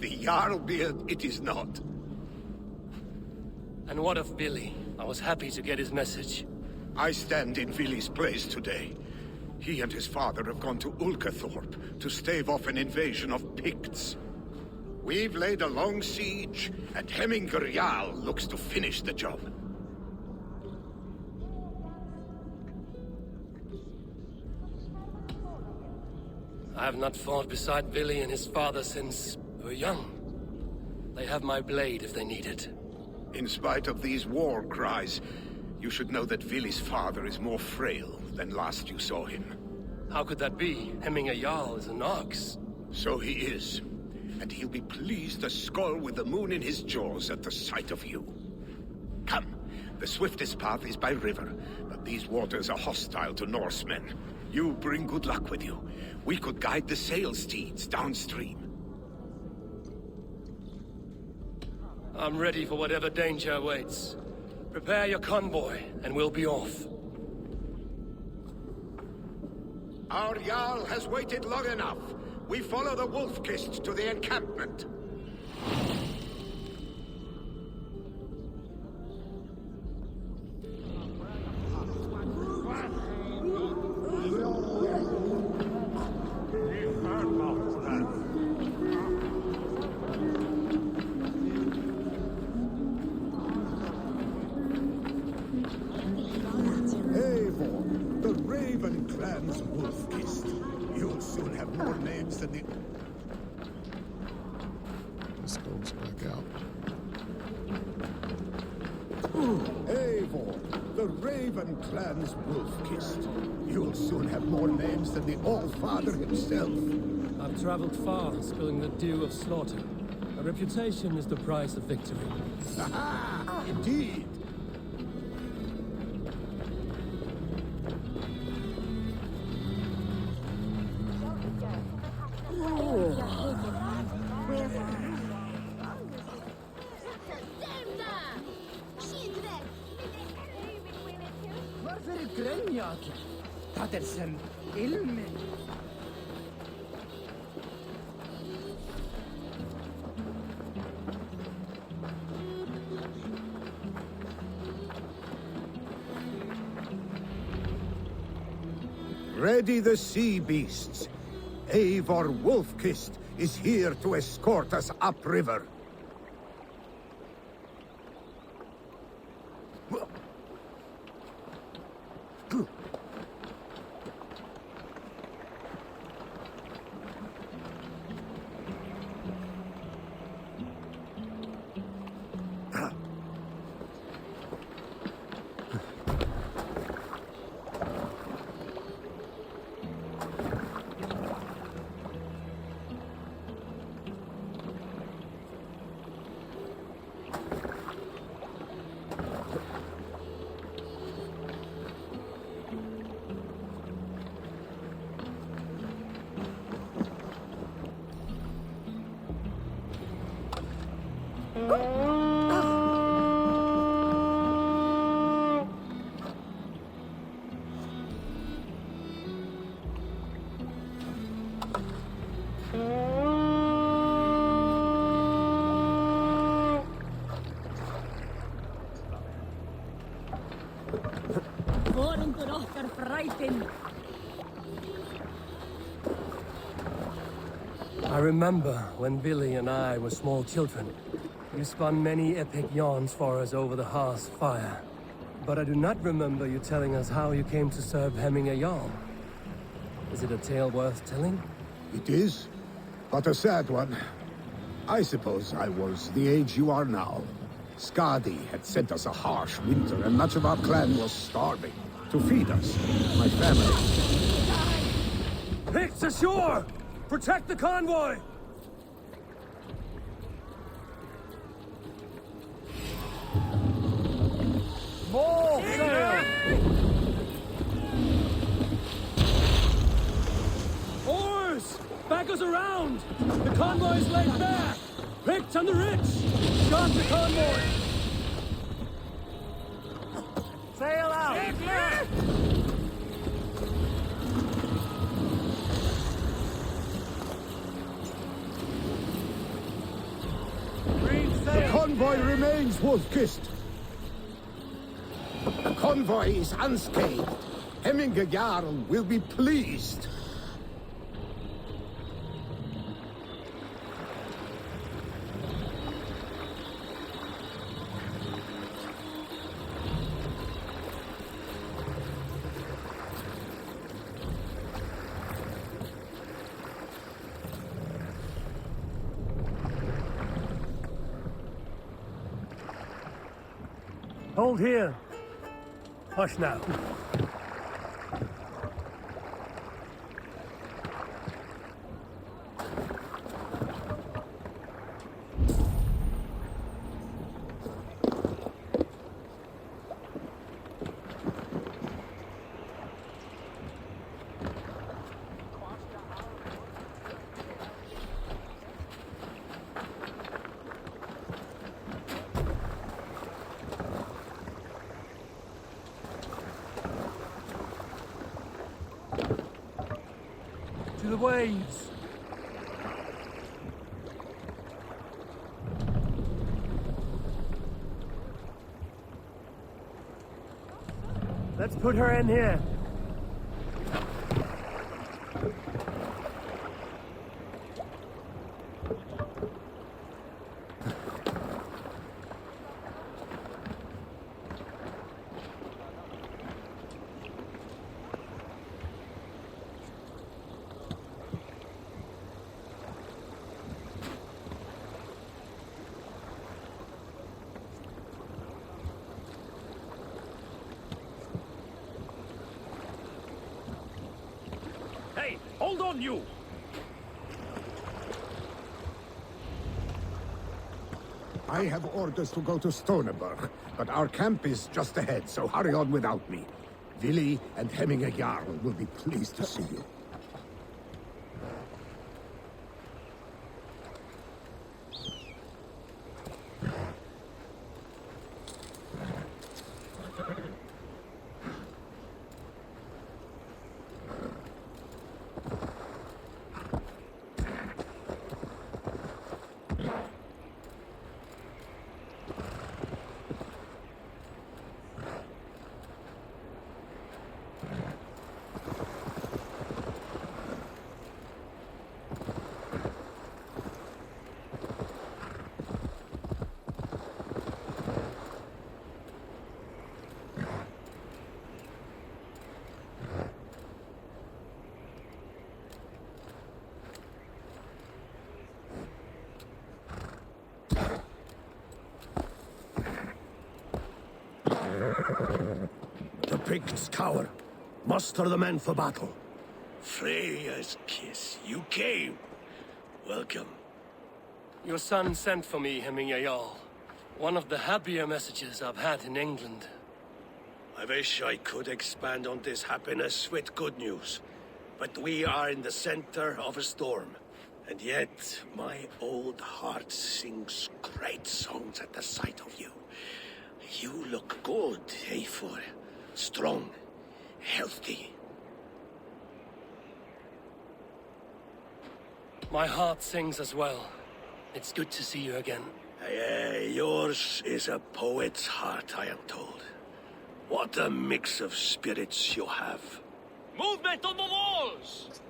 the Jarlbeard it is not. And what of Billy? I was happy to get his message. I stand in Vili's place today. He and his father have gone to Ulkathorpe to stave off an invasion of Picts. We've laid a long siege, and Hemminger Jarl looks to finish the job. I have not fought beside Billy and his father since we were young. They have my blade if they need it. In spite of these war cries, you should know that Vili's father is more frail than last you saw him. How could that be? Hemminger Jarl is an ox. So he is. And he'll be pleased as Skull with the moon in his jaws at the sight of you. Come, the swiftest path is by river, but these waters are hostile to Norsemen. You bring good luck with you. We could guide the sail steeds downstream. I'm ready for whatever danger awaits. Prepare your convoy, and we'll be off. Our Jarl has waited long enough. We follow the Wolf-Kist to the encampment. Clan's Wolf-Kist. You'll soon have more names than the All-Father himself. I've traveled far, spilling the dew of slaughter. A reputation is the price of victory. Aha! Indeed! Dat er sem ilmin. Ready the sea beasts. Eivor Wolf-Kist is here to escort us upriver. I remember when Billy and I were small children. You spun many epic yarns for us over the hearth's fire. But I do not remember you telling us how you came to serve Hemminger Jarl. Is it a tale worth telling? It is, but a sad one. I suppose I was the age you are now. Skadi had sent us a harsh winter, and much of our clan was starving. To feed us, my family. Picts ashore! Protect the convoy! More sail! Oars! Back us around! The convoy is laid bare! Picked on the ridge! Stop the convoy! Sail out! The convoy remains wolf-kissed. The convoy is unscathed. Hemminger Jarl will be pleased. Hold here. Hush now. To the waves. Let's put her in here. Hey, hold on, you! I have orders to go to Stoneberg, but our camp is just ahead, so hurry on without me. Willi and Hemminger Jarl will be pleased to see you. The Picts cower. Muster the men for battle. Freya's kiss. You came. Welcome. Your son sent for me, Hemminger Jarl. One of the happier messages I've had in England. I wish I could expand on this happiness with good news. But we are in the center of a storm. And yet, my old heart sings great songs at the sight of you. You look good, Eivor. Strong, healthy. My heart sings as well. It's good to see you again. Yours is a poet's heart, I am told. What a mix of spirits you have. Movement on the walls!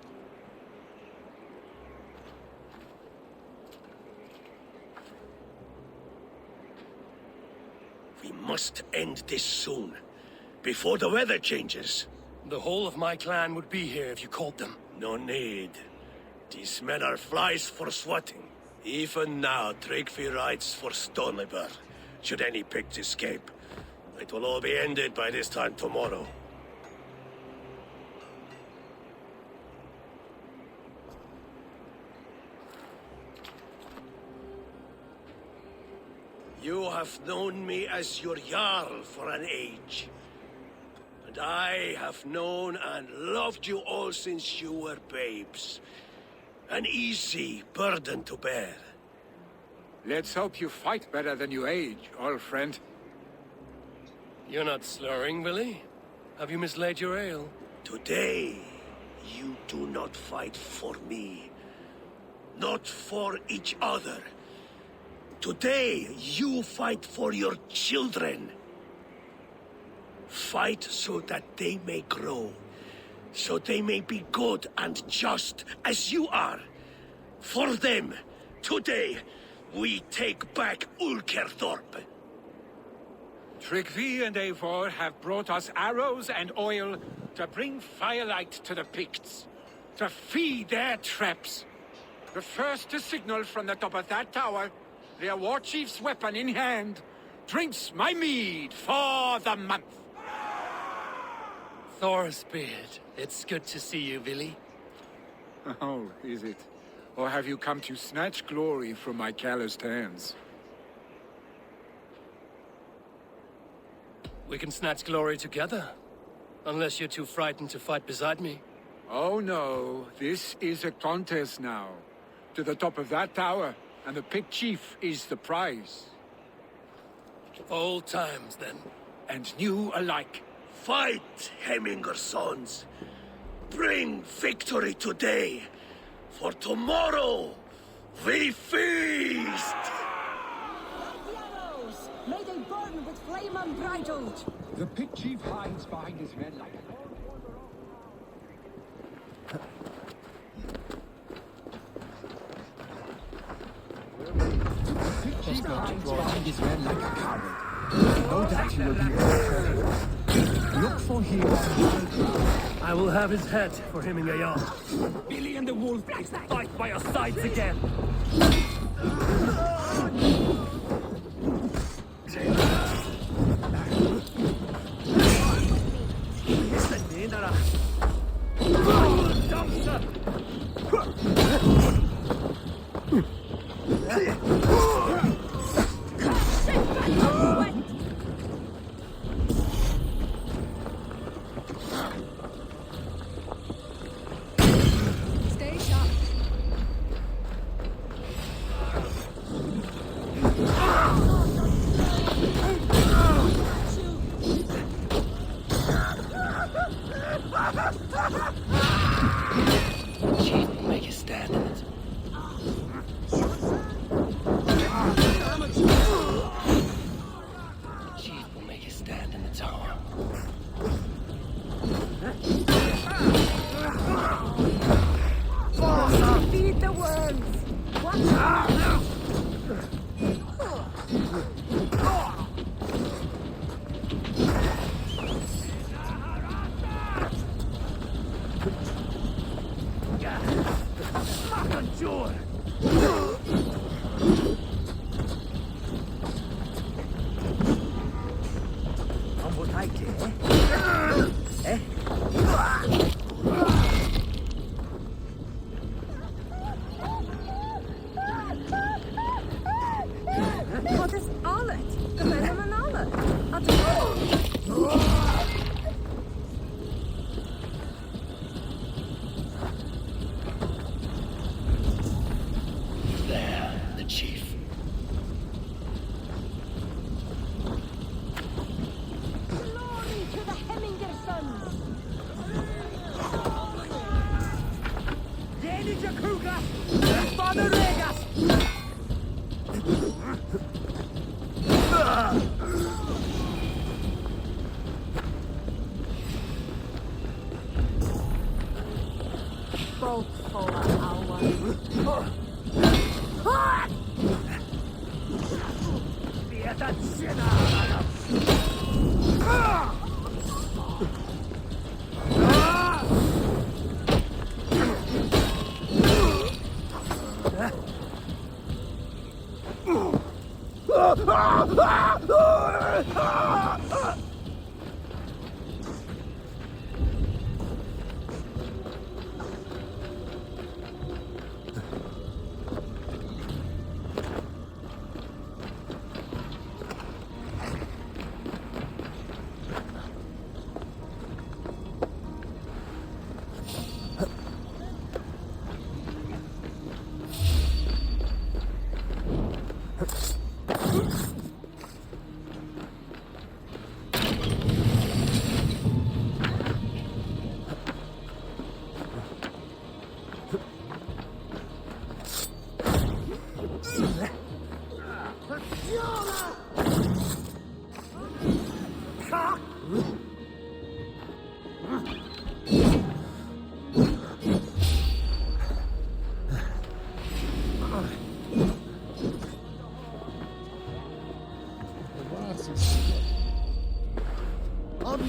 We must end this soon, before the weather changes. The whole of my clan would be here if you called them. No need. These men are flies for swatting. Even now, Tryggvi rides for Stoneberg, should any Picts escape. It will all be ended by this time tomorrow. You have known me as your Jarl for an age. And I have known and loved you all since you were babes. An easy burden to bear. Let's hope you fight better than you age, old friend. You're not slurring, Willie? Have you mislaid your ale? Today, you do not fight for me. Not for each other. Today, you fight for your children. Fight so that they may grow. So they may be good and just as you are. For them, today, we take back Ulkerthorpe. Tryggvi and Eivor have brought us arrows and oil to bring firelight to the Picts, to feed their traps. The first to signal from the top of that tower, their war chief's weapon in hand, drinks my mead for the month. Thorsbeard, it's good to see you, Billy. Oh, is it? Or have you come to snatch glory from my calloused hands? We can snatch glory together. Unless you're too frightened to fight beside me. Oh no, this is a contest now. To the top of that tower, and the Pict Chief is the prize. Old times, then. And new alike. Fight, Hemminger sons. Bring victory today. For tomorrow, we feast! The arrows! May they burn with flame unbridled! The Pict Chief hides behind his men like a... The Pict Chief hides behind his men like a coward. No doubt he will be overthrown. Look for him on high ground. I will have his head for Hemming a Jarl. Billy and the wolf fight by your sides again. Stay sharp. Chief will make a stand in it. Chief will make a stand in the tower. Feed the worms! Watch out! What is Arlet? The Venom and There, the chief. Glory to the Hemminger sons! Jeni Jakuga! Father Regas! Both for our...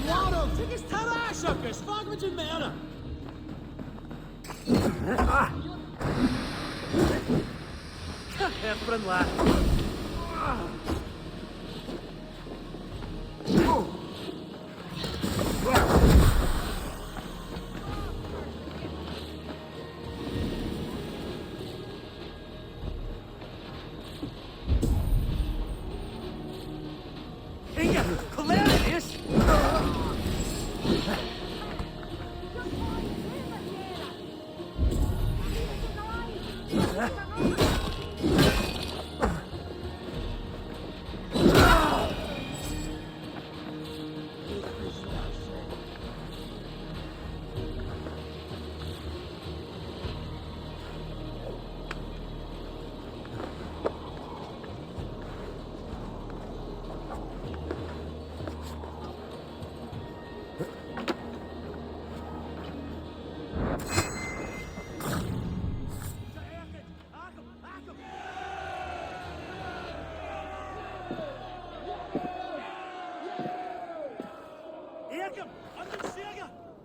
Warm! Tik is tar suckers! Fuck met je meren! Even laat. Inge, hilarious!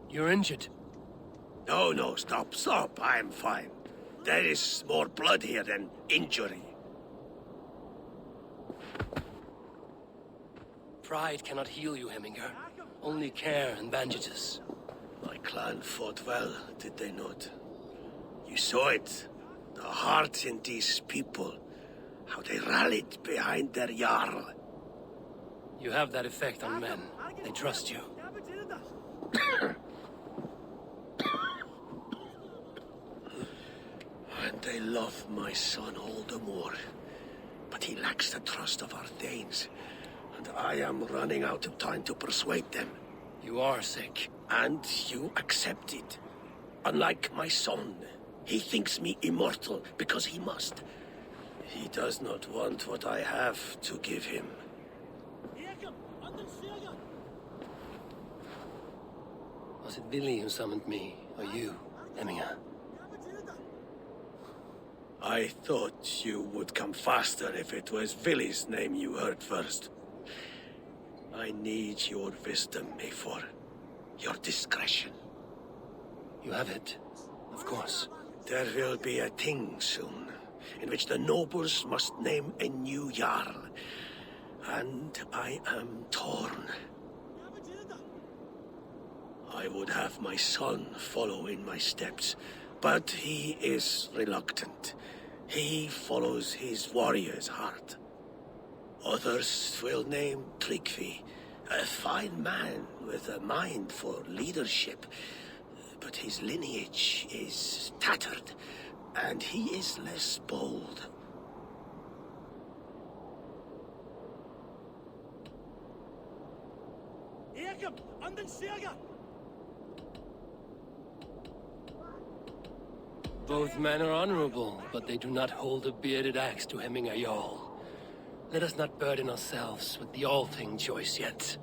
You're injured. No, stop. I'm fine. There is more blood here than injury. Pride cannot heal you, Heminger. Only care and bandages. My clan fought well, did they not? You saw it. The heart in these people. How they rallied behind their Jarl. You have that effect on men. They trust you. And they love my son all the more. But he lacks the trust of our Thanes. And I am running out of time to persuade them. You are sick. And you accept it. Unlike my son, he thinks me immortal because he must. He does not want what I have to give him. Was it Billy who summoned me, or you, Heminger? I thought you would come faster if it was Villy's name you heard first. I need your wisdom, Mayfor. Your discretion. You have it, of course. There will be a thing soon, in which the nobles must name a new Jarl. And I am torn. I would have my son follow in my steps, but he is reluctant. He follows his warrior's heart. Others will name Tryggvi, a fine man with a mind for leadership. But his lineage is tattered, and he is less bold. Both men are honorable, but they do not hold a bearded axe to Heminger Jarl. Let us not burden ourselves with the all-thing choice yet.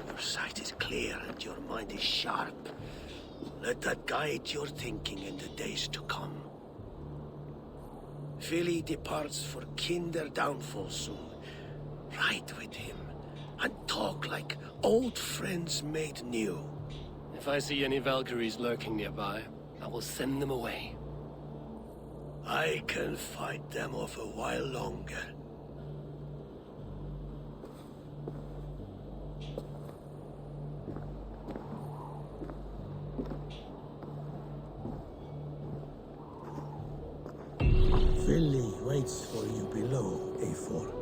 Your sight is clear and your mind is sharp. Let that guide your thinking in the days to come. Vili departs for Kinder downfall soon. Ride with him, and talk like old friends made new. If I see any Valkyries lurking nearby, I will send them away. I can fight them off a while longer. Vili waits for you below, A4.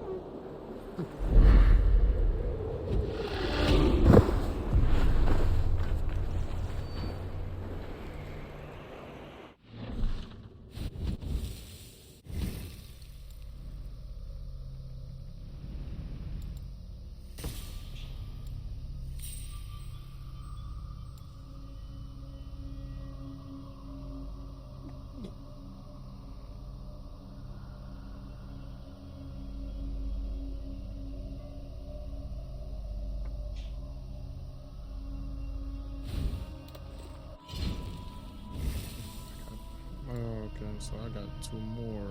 so I got 2 more.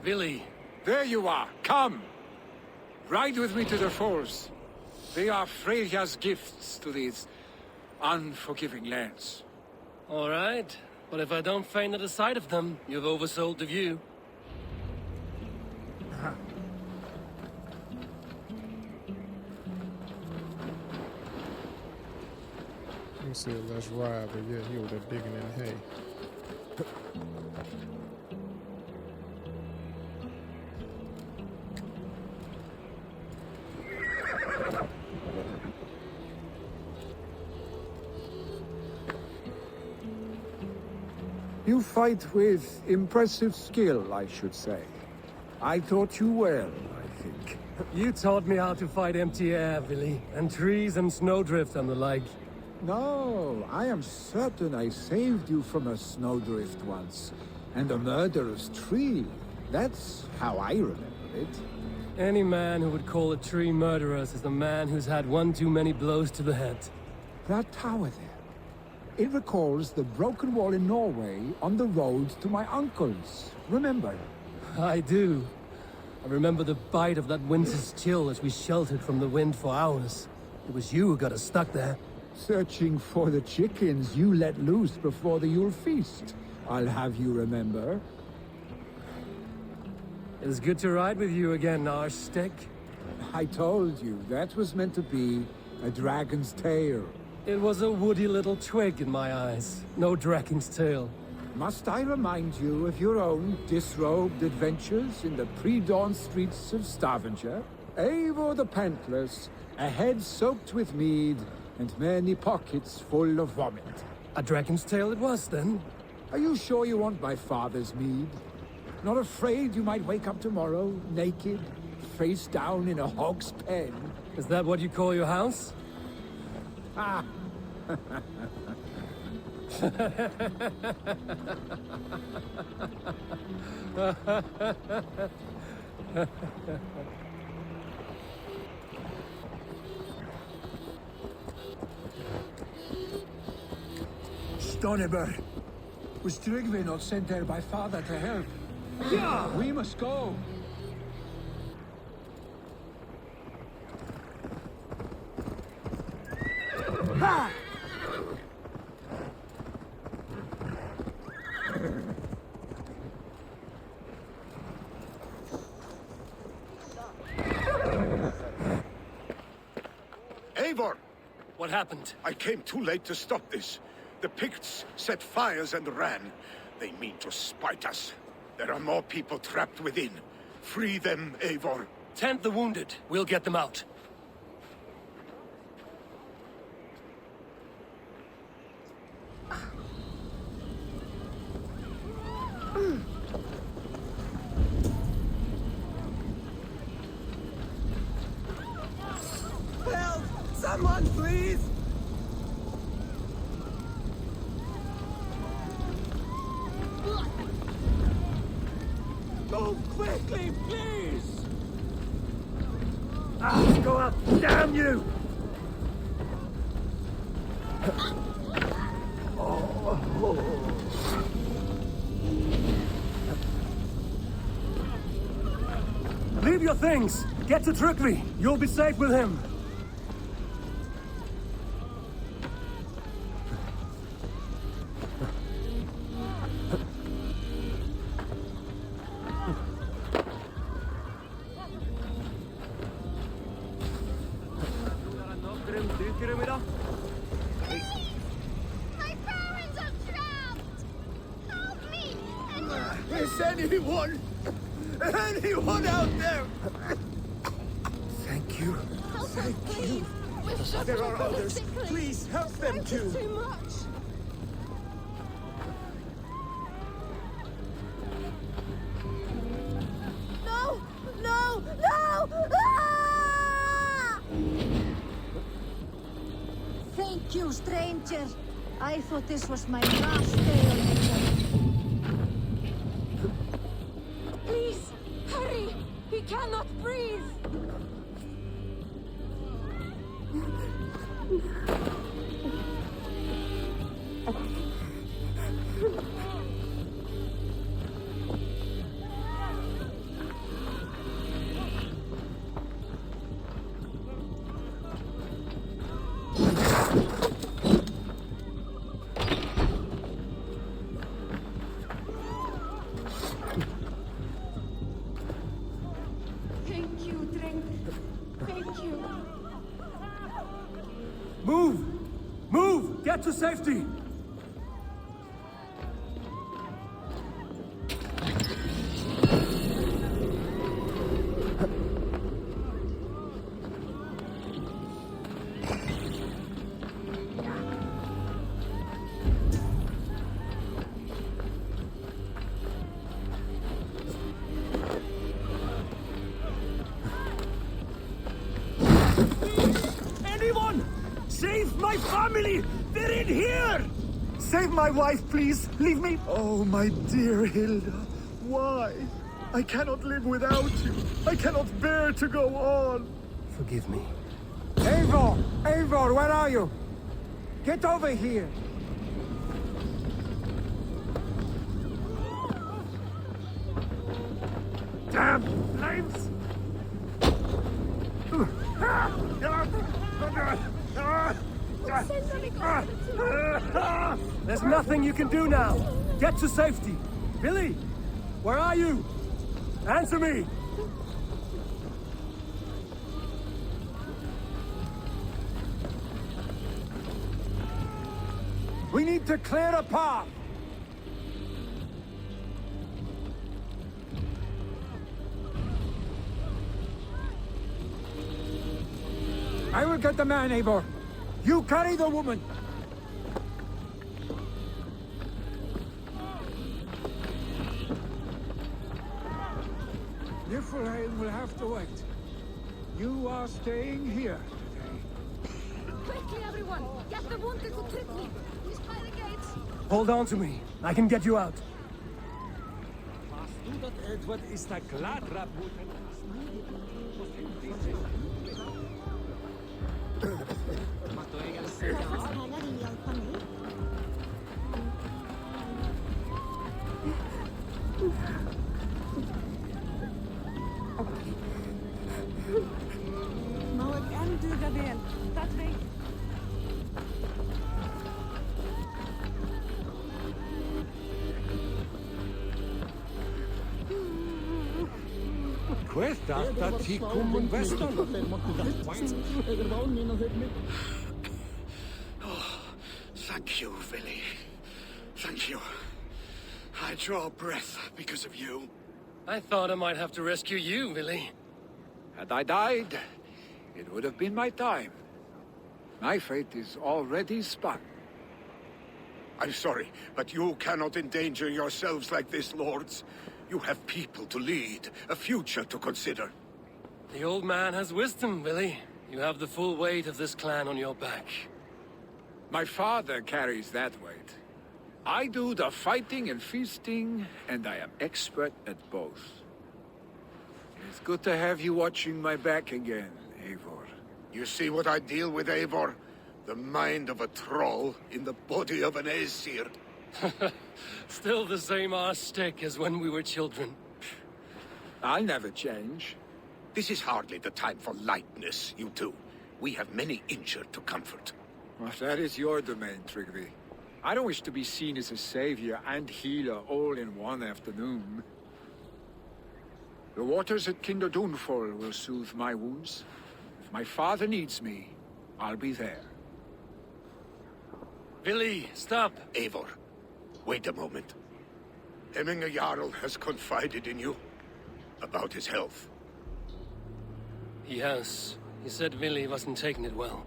Billy. There you are. Come. Ride with me to the falls. They are Freya's gifts to these unforgiving lands. All right. But if I don't faint at the sight of them, you've oversold the view. He said, let's ride, but yeah, he was there digging in hay. You fight with impressive skill, I should say. I taught you well, I think. You taught me how to fight empty air, Billy, and trees and snowdrift and the like. No, I am certain I saved you from a snowdrift once, and a murderous tree. That's how I remember it. Any man who would call a tree murderous is a man who's had one too many blows to the head. That tower there. It recalls the broken wall in Norway on the road to my uncle's. Remember? I do. I remember the bite of that winter's chill as we sheltered from the wind for hours. It was you who got us stuck there. Searching for the chickens you let loose before the Yule feast. I'll have you remember. It's good to ride with you again, Arstick. I told you, that was meant to be a dragon's tail. It was a woody little twig in my eyes. No dragon's tail. Must I remind you of your own disrobed adventures in the pre-dawn streets of Stavanger? Eivor the Pantless, a head soaked with mead, and many pockets full of vomit. A dragon's tail it was, then? Are you sure you want my father's mead? Not afraid you might wake up tomorrow, naked, face down in a hog's pen? Is that what you call your house? Ah! Stonneberg. Was Tryggve not sent there by father to help? Yeah! We must go! Ha! Eivor! What happened? I came too late to stop this. The Picts set fires and ran. They mean to spite us. There are more people trapped within. Free them, Eivor. Tend the wounded. We'll get them out. Help! Someone, please! Move quickly, please! Go up! Damn you! Leave your things! Get to Tryggve! You'll be safe with him! My parents are trapped! Help me! Is anyone out there? Thank you. Help us, please! There are others. Please help them too. Too much. No! No! No! Ah! Thank you, stranger. I thought this was my last day on the job. Please, hurry! He cannot breathe! Thank you, Drink. Thank you. Move! Move! Get to safety! Anyone! Save my family! They're in here! Save my wife, please! Leave me! Oh, my dear Hilda. Why? I cannot live without you. I cannot bear to go on. Forgive me. Eivor! Eivor, where are you? Get over here! Damn flames! There's nothing you can do now. Get to safety. Billy, where are you? Answer me. We need to clear a path! I will get the man, Eivor. You carry the woman. Niflheim will have to wait. You are staying here today. Quickly, everyone! Get the wounded to Tripoli! He's by the gates! Hold on to me. I can get you out. Má ik en duga vel. Dat weet. Questa sta come western. Oh, thank you, Billy. Thank you. I draw breath because of you. I thought I might have to rescue you, Billy. Had I died, it would have been my time. My fate is already spun. I'm sorry, but you cannot endanger yourselves like this, lords. You have people to lead, a future to consider. The old man has wisdom, Billy. You have the full weight of this clan on your back. My father carries that weight. I do the fighting and feasting, and I am expert at both. It's good to have you watching my back again, Eivor. You see what I deal with, Eivor? The mind of a troll in the body of an Aesir. Still the same arse stick as when we were children. I'll never change. This is hardly the time for lightness, you two. We have many injured to comfort. Well, that is your domain, Trigby. I don't wish to be seen as a savior and healer all in one afternoon. The waters at Kinder Dunfall will soothe my wounds. If my father needs me, I'll be there. Billy, stop! Eivor, wait a moment. Hemminger Jarl has confided in you about his health. He has. He said Billy wasn't taking it well.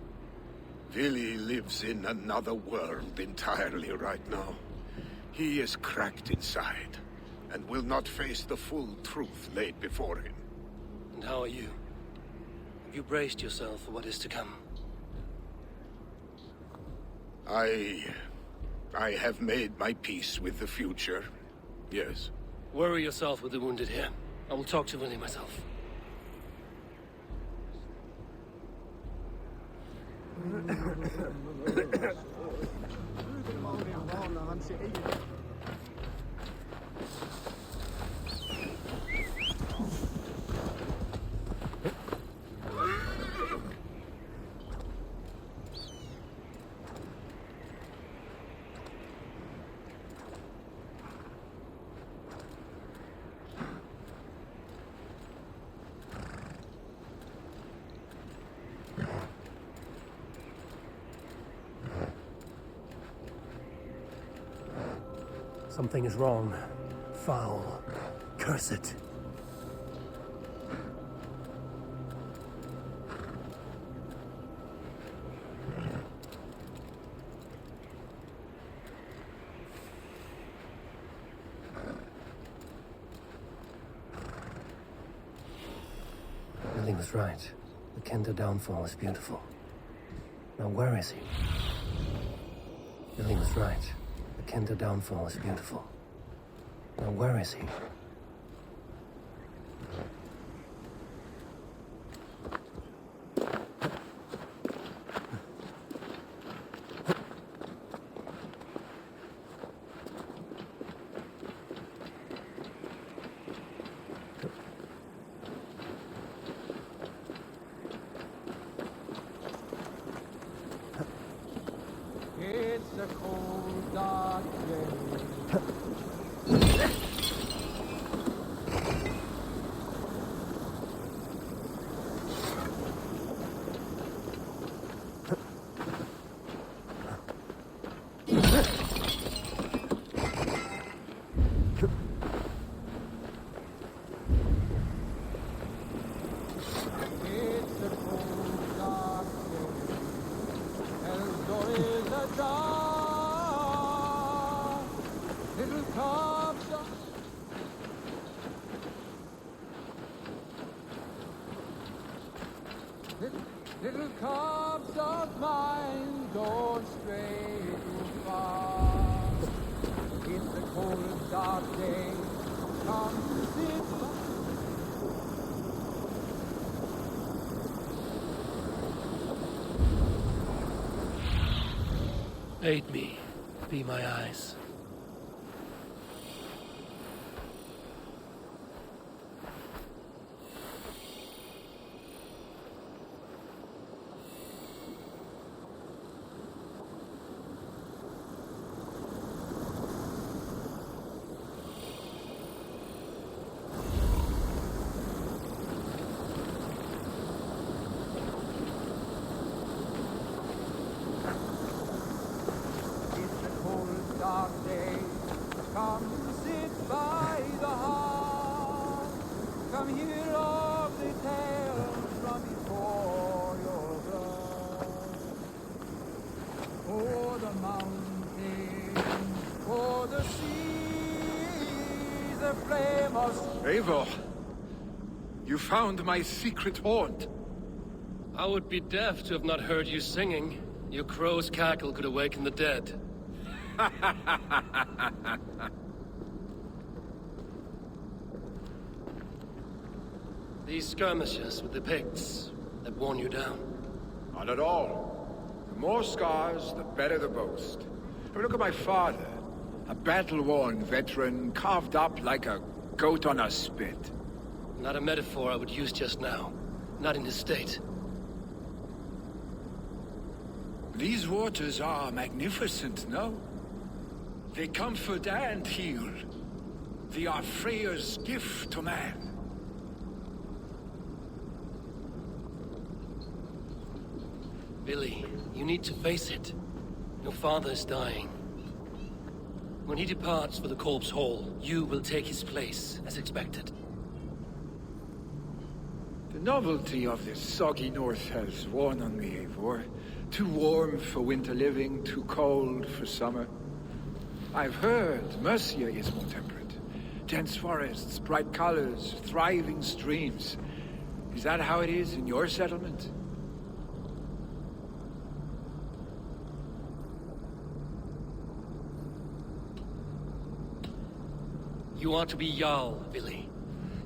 Billy lives in another world entirely right now. He is cracked inside, and will not face the full truth laid before him. And how are you? Have you braced yourself for what is to come? I have made my peace with the future, yes. Worry yourself with the wounded here. I will talk to Willie myself. Something is wrong. Foul. Curse it. Billy was right. The Kender downfall is beautiful. Now where is he? Billy was right. The Kender downfall is beautiful. Now where is he? It's a cold, dark day. It's a cold, dark day. As though is a dark little cups of little cups of mine don't stray too far. It's a cold, dark day. Come to sit by. Aid me. Be my eyes. It's a cold, dark day. Come sit by the hearth. Come hear of the tales from before your blood. Oh, the mountains, oh, the seas, the flame of... Eivor, you found my secret haunt. I would be deaf to have not heard you singing. Your crow's cackle could awaken the dead. These skirmishes with the Picts that worn you down. Not at all. The more scars, the better the boast. I mean, look at my father. A battle-worn veteran, carved up like a goat on a spit. Not a metaphor I would use just now. Not in his state. These waters are magnificent, no? They comfort and heal. They are Freya's gift to man. Billy, you need to face it. Your father is dying. When he departs for the Corpse Hall, you will take his place, as expected. The novelty of this soggy north has worn on me, Eivor. Too warm for winter living, too cold for summer. I've heard Mercia is more temperate. Dense forests, bright colors, thriving streams. Is that how it is in your settlement? You are to be Jarl, Billy.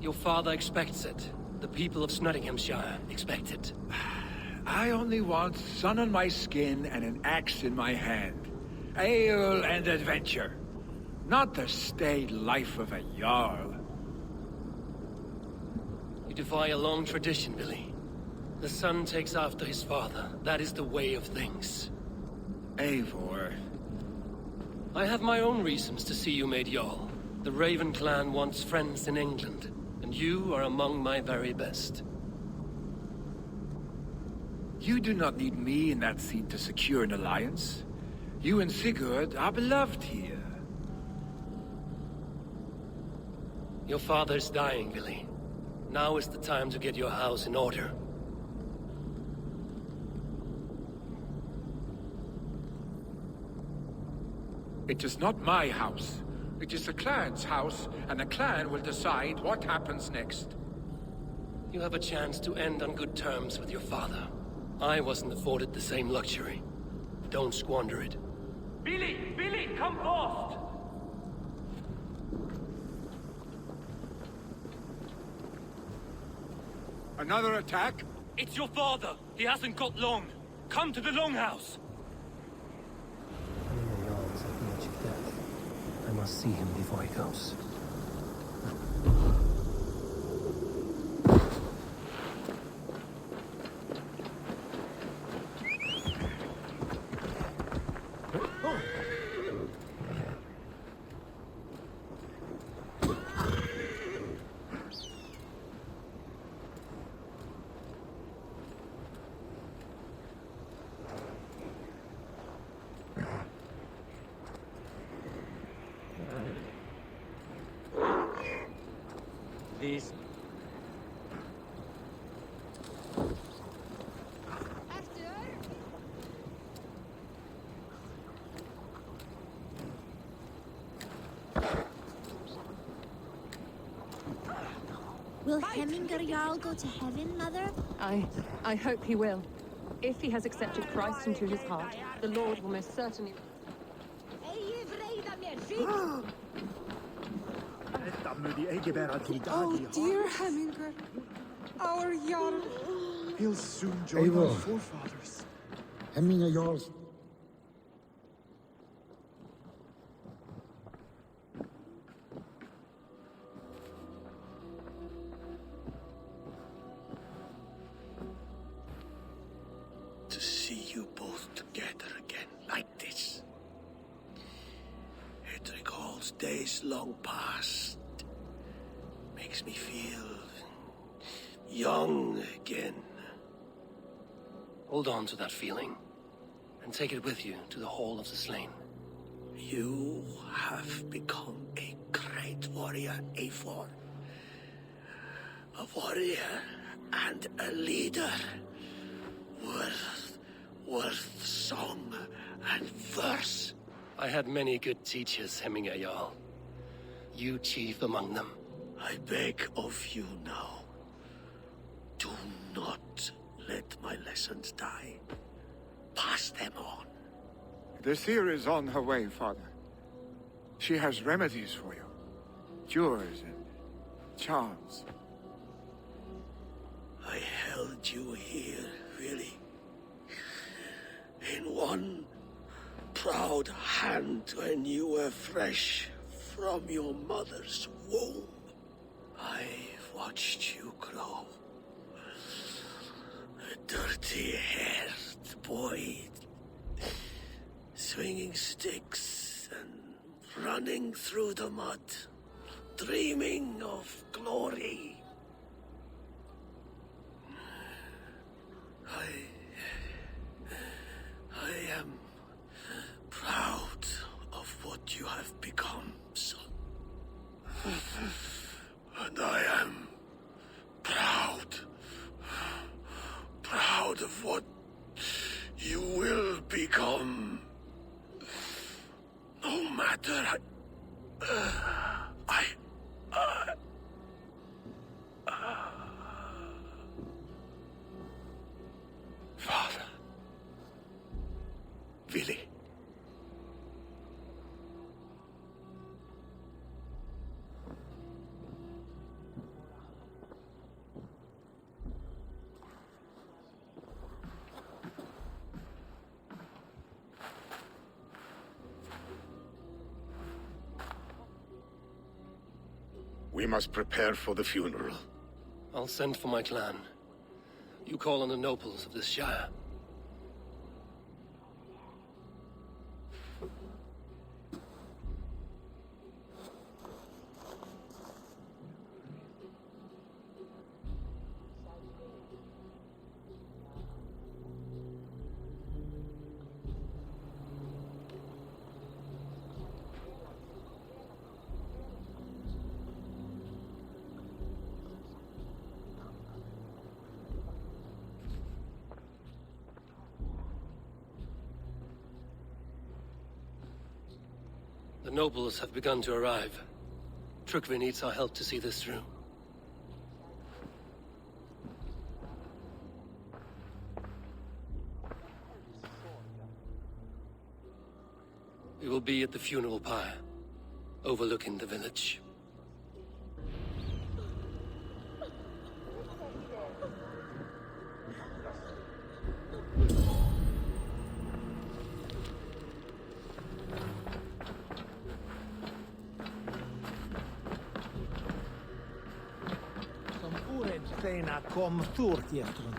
Your father expects it. The people of Nottinghamshire expect it. I only want sun on my skin and an axe in my hand. Ale and adventure. Not the staid life of a Jarl. You defy a long tradition, Billy. The son takes after his father. That is the way of things. Eivor. I have my own reasons to see you made Jarl. The Raven clan wants friends in England, and you are among my very best. You do not need me in that seat to secure an alliance. You and Sigurd are beloved here. Your father is dying, Billy. Now is the time to get your house in order. It is not my house. It is the clan's house, and the clan will decide what happens next. You have a chance to end on good terms with your father. I wasn't afforded the same luxury. Don't squander it. Billy! Billy, come forth! Another attack? It's your father! He hasn't got long! Come to the Longhouse! Heming a Jarl is at the edge of death. I must see him before he goes. These... Will Heminger Jarl go to heaven, Mother? I hope he will. If he has accepted Christ into his heart, the Lord will most certainly... Oh, dear Heminger, our Jarl. He'll soon join our forefathers. Heming Jarls. To see you both together again like this. It recalls days long past. Makes me feel young again. Hold on to that feeling, and take it with you to the Hall of the Slain. You have become a great warrior, Eivor. A warrior and a leader. Worth song and verse. I had many good teachers, Heming a Jarl. You chief among them. I beg of you now, do not let my lessons die. Pass them on. The seer is on her way, Father. She has remedies for you. Cures and charms. I held you here, really. In one proud hand when you were fresh from your mother's womb. I've watched you grow. A dirty-haired boy, swinging sticks and running through the mud, dreaming of glory. I am proud of what you have become, son. And I am proud We must prepare for the funeral. I'll send for my clan. You call on the nobles of this shire. The nobles have begun to arrive. Trukvi needs our help to see this through. We will be at the funeral pyre, overlooking the village. Seinä kom Thortjetrun.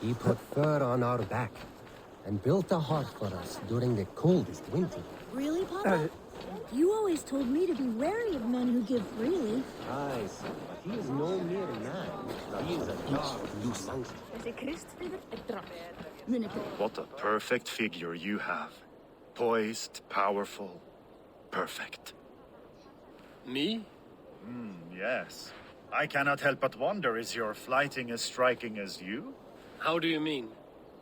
He put fur on our back and built a hearth for us during the coldest winter. Really, Papa? You always told me to be wary of men who give freely. Aye, son, but he is no mere man. He is a god who sons. What a perfect figure you have. Poised, powerful, perfect. Me? Yes. I cannot help but wonder, is your flighting as striking as you? How do you mean?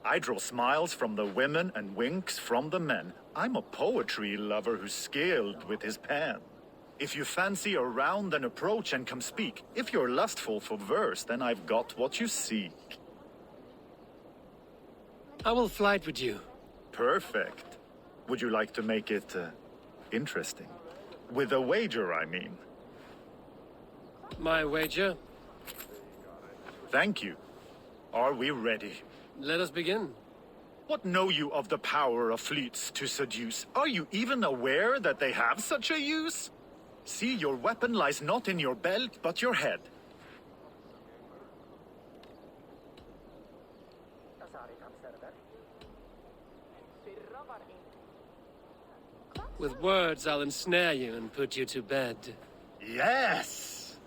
I draw smiles from the women and winks from the men. I'm a poetry lover who's skilled with his pen. If you fancy a round, then approach and come speak. If you're lustful for verse, then I've got what you seek. I will flight with you. Perfect. Would you like to make it interesting? With a wager, I mean. My wager? Thank you. Are we ready? Let us begin. What know you of the power of fleets to seduce? Are you even aware that they have such a use? See, your weapon lies not in your belt, but your head. With words, I'll ensnare you and put you to bed. Yes!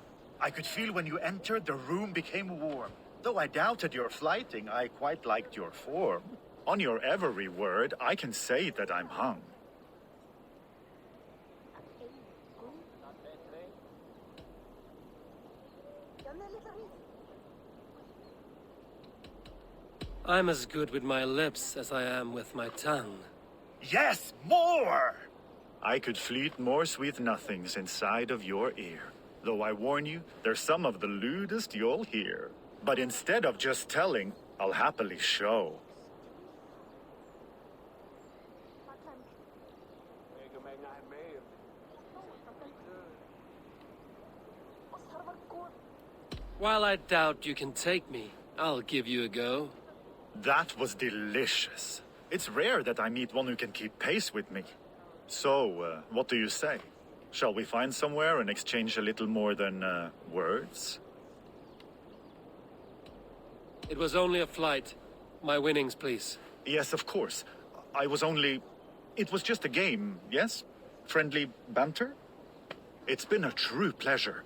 I could feel when you entered, the room became warm. Though I doubted your flighting, I quite liked your form. On your every word, I can say that I'm hung. I'm as good with my lips as I am with my tongue. Yes, more! I could fleet more sweet nothings inside of your ear. Though I warn you, they're some of the lewdest you'll hear. But instead of just telling, I'll happily show. While I doubt you can take me, I'll give you a go. That was delicious. It's rare that I meet one who can keep pace with me. So, what do you say? Shall we find somewhere and exchange a little more than, words? It was only a flight. My winnings, please. Yes, of course. It was just a game, yes? Friendly banter? It's been a true pleasure.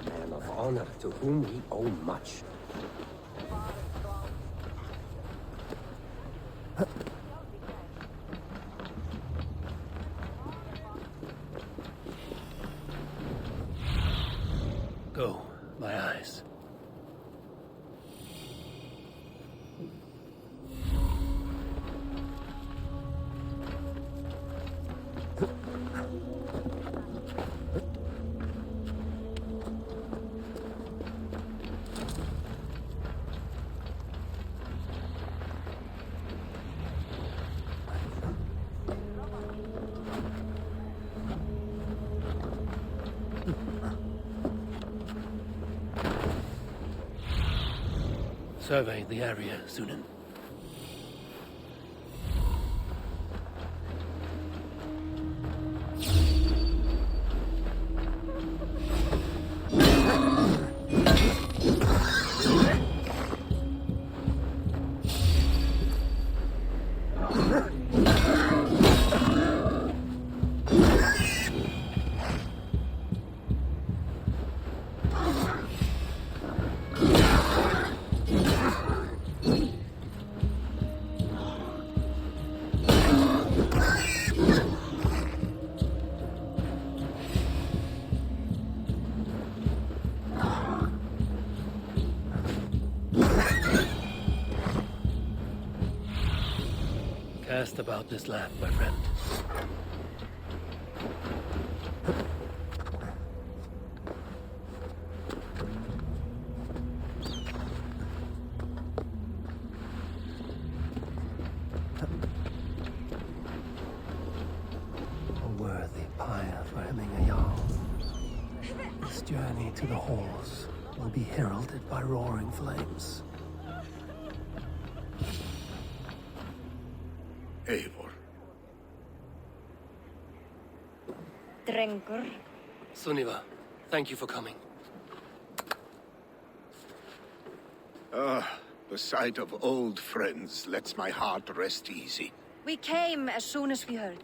Man of honor to whom we owe much. Go, my eyes. Survey the area, Sunan. Cast about this land, my friend. A worthy pyre for hemming a Jarl. This journey to the halls will be heralded by roaring flames. Eivor. Drengur. Sunniva, thank you for coming. The sight of old friends lets my heart rest easy. We came as soon as we heard,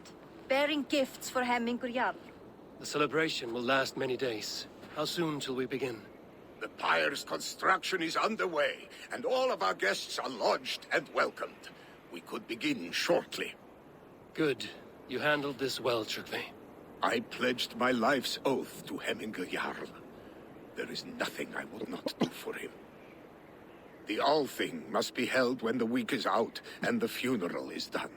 bearing gifts for Hemmingur Jarl. The celebration will last many days. How soon shall we begin? The pyre's construction is underway, and all of our guests are lodged and welcomed. We could begin shortly. Good. You handled this well, Tryggvi. I pledged my life's oath to Hemmingur Jarl. There is nothing I will not do for him. The Althing must be held when the week is out and the funeral is done.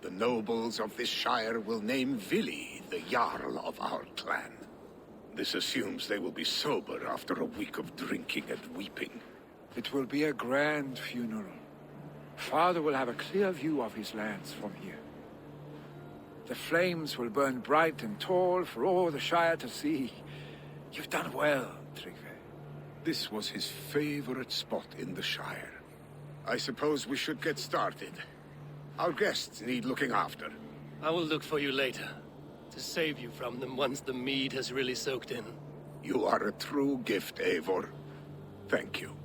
The nobles of this shire will name Vili the Jarl of our clan. This assumes they will be sober after a week of drinking and weeping. It will be a grand funeral. Father will have a clear view of his lands from here. The flames will burn bright and tall for all the Shire to see. You've done well, Tryggvi. This was his favorite spot in the Shire. I suppose we should get started. Our guests need looking after. I will look for you later, to save you from them once the mead has really soaked in. You are a true gift, Eivor. Thank you.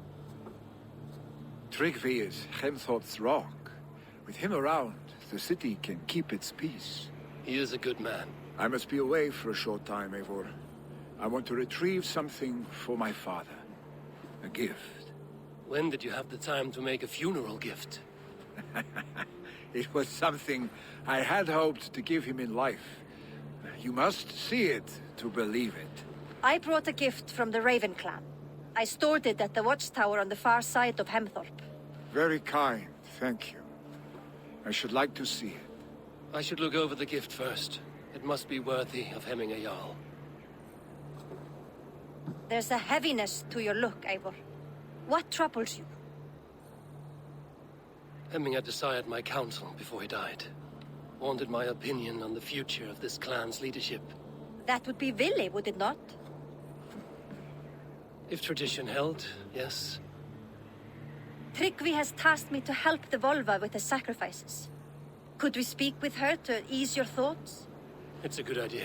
Tryggvi is Hemthorpe's rock. With him around, the city can keep its peace. He is a good man. I must be away for a short time, Eivor. I want to retrieve something for my father. A gift. When did you have the time to make a funeral gift? It was something I had hoped to give him in life. You must see it to believe it. I brought a gift from the Raven clan. I stored it at the watchtower on the far side of Hemthorpe. Very kind, thank you. I should like to see it. I should look over the gift first. It must be worthy of hemming a Jarl. There's a heaviness to your look, Eivor. What troubles you? Hemming had desired my counsel before he died. Wanted my opinion on the future of this clan's leadership. That would be Vili, would it not? If tradition held, yes. Tryggvi has tasked me to help the Volva with the sacrifices. Could we speak with her to ease your thoughts? It's a good idea.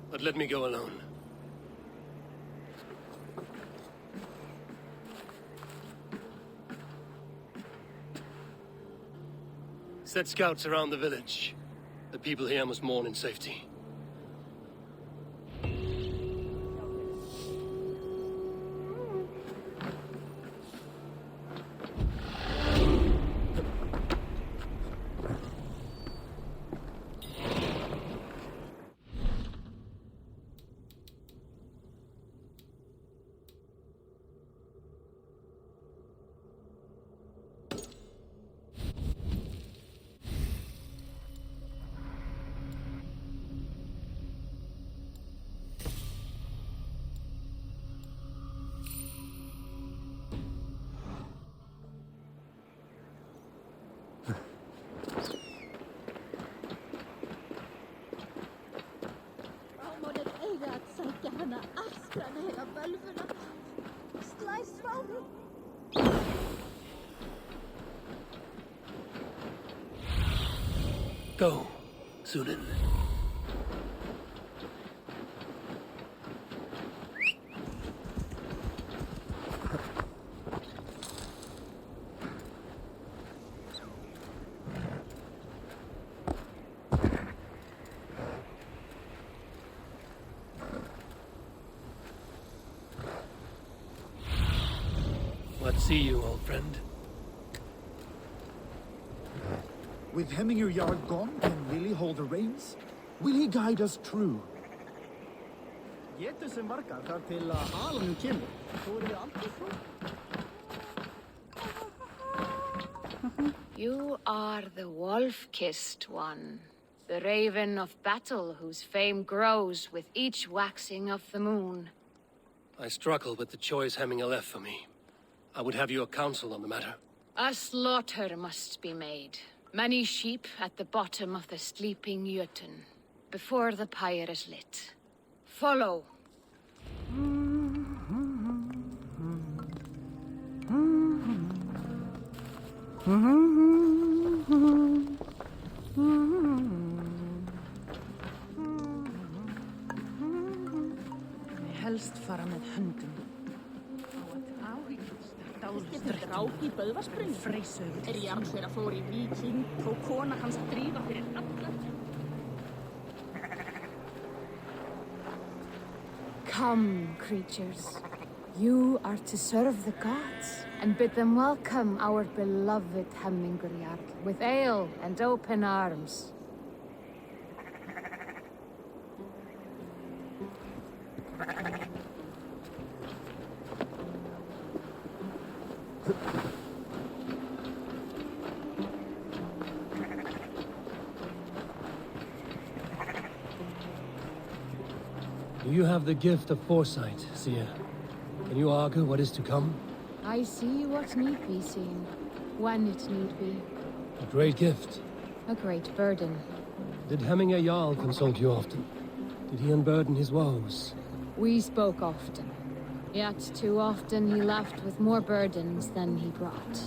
But let me go alone. Set scouts around the village. The people here must mourn in safety. Go, Sunan. What see you, old friend? With Hemminger Jarl gone, can Willie hold the reins? Will he guide us true? Getur sem margar þar til að halanum kemur. Þú eru aldrei svo. You are the wolf-kissed one. The raven of battle whose fame grows with each waxing of the moon. I struggle with the choice Hemminger left for me. I would have your counsel on the matter. A slaughter must be made. Many sheep at the bottom of the sleeping Jötun, before the pyre is lit. Follow. Helst fara með höndum. Þetta drák í Böðvarsbrunni. Freysauður. Jarlsvera fór í Víking, tók kona hans drífa fyrir alla. Come, creatures. You are to serve the gods, and bid them welcome our beloved Hemminger Jarl with ale and open arms. You have the gift of foresight, Seer. Can you argue what is to come? I see what need be seen, when it need be. A great gift. A great burden. Did Hemminger Jarl consult you often? Did he unburden his woes? We spoke often. Yet too often he left with more burdens than he brought.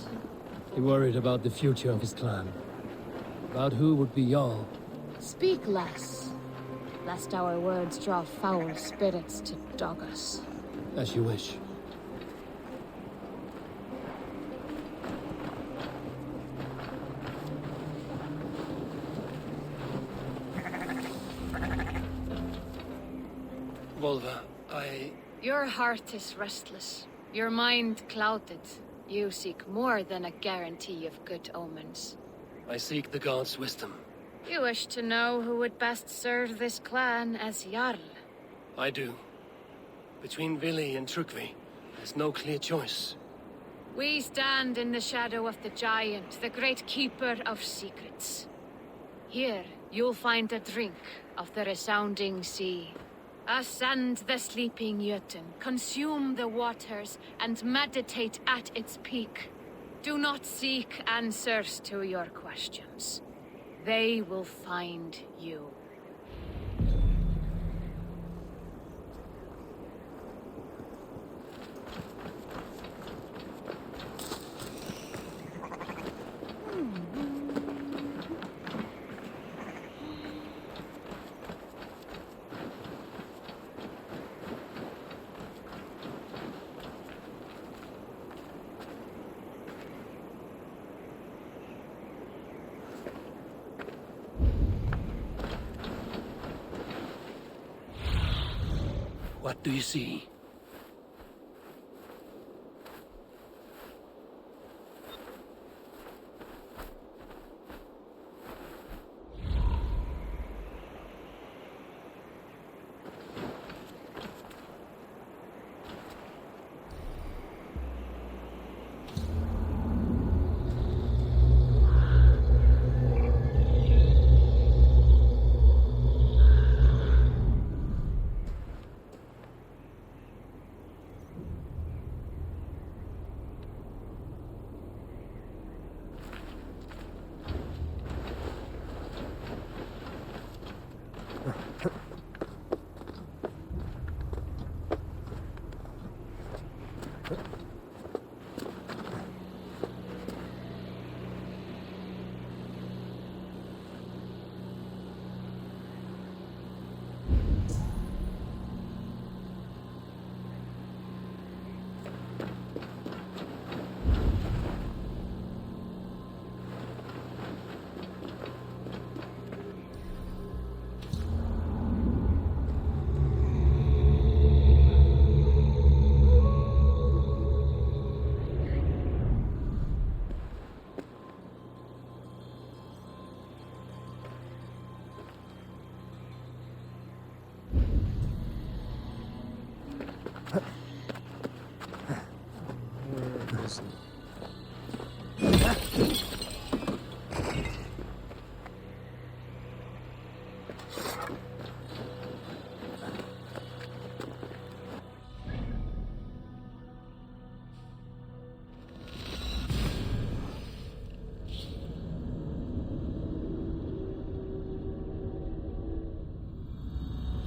He worried about the future of his clan. About who would be Jarl. Speak less, lest our words draw foul spirits to dog us. As you wish. Volva, Your heart is restless, your mind clouded. You seek more than a guarantee of good omens. I seek the gods' wisdom. You wish to know who would best serve this clan as Jarl. I do. Between Vili and Trukvi, there's no clear choice. We stand in the shadow of the giant, the great keeper of secrets. Here, you'll find a drink of the resounding sea. Ascend the sleeping Jötun, consume the waters, and meditate at its peak. Do not seek answers to your questions. They will find you. What do you see?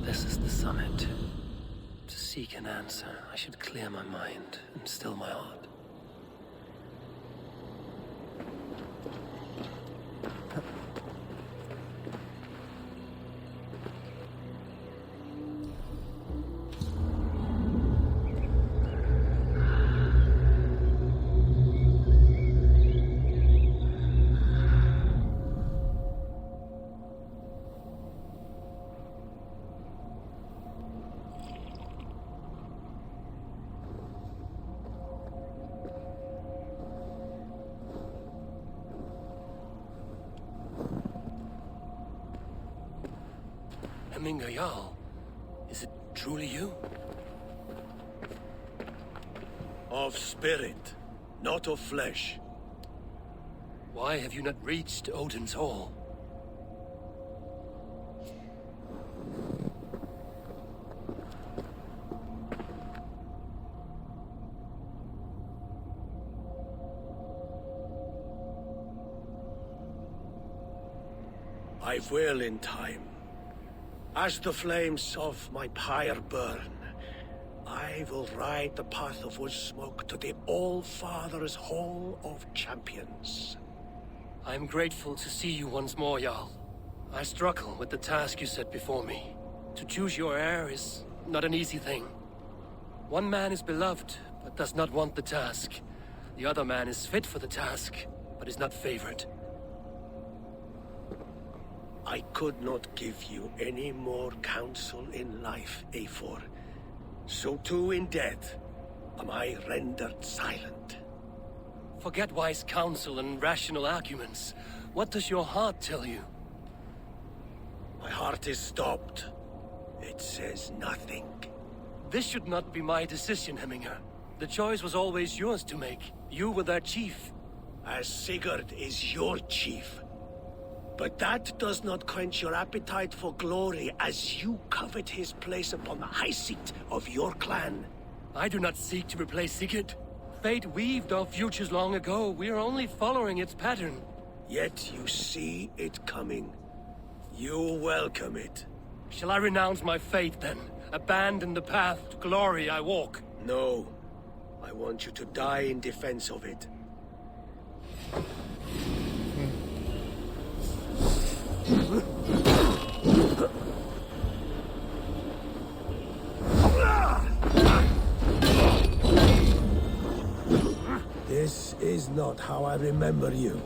This is the summit. To seek an answer, I should clear my mind and still my heart. Jarl, is it truly you? Of spirit, not of flesh. Why have you not reached Odin's Hall? I will in time. As the flames of my pyre burn, I will ride the path of wood smoke to the All-Father's Hall of Champions. I am grateful to see you once more, Jarl. I struggle with the task you set before me. To choose your heir is not an easy thing. One man is beloved, but does not want the task. The other man is fit for the task, but is not favored. I could not give you any more counsel in life, Eivor. So too in death am I rendered silent. Forget wise counsel and rational arguments. What does your heart tell you? My heart is stopped. It says nothing. This should not be my decision, Hemminger. The choice was always yours to make. You were their chief. As Sigurd is your chief. But that does not quench your appetite for glory as you covet his place upon the high seat of your clan. I do not seek to replace Sigurd. Fate weaved our futures long ago. We are only following its pattern. Yet you see it coming. You welcome it. Shall I renounce my faith then? Abandon the path to glory I walk? No. I want you to die in defense of it. This is not how I remember you.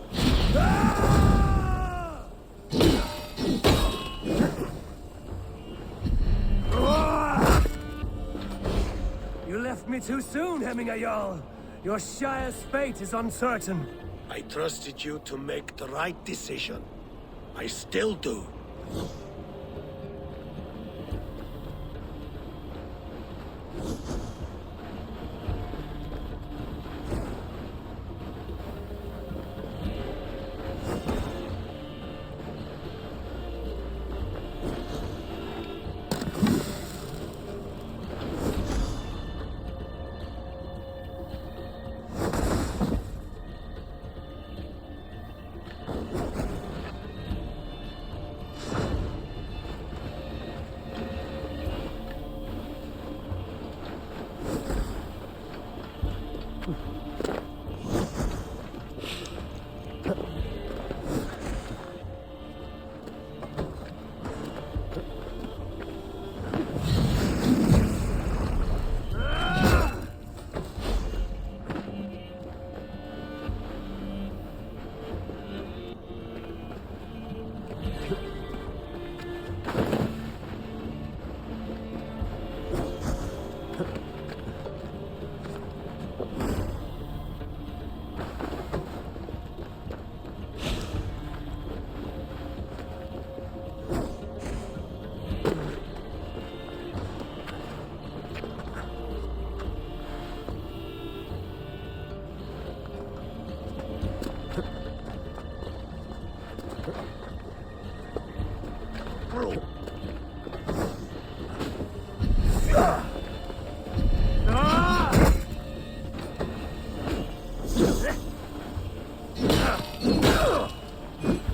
left me too soon, Hemminger Jarl. Your Shire's fate is uncertain. I trusted you to make the right decision. I still do.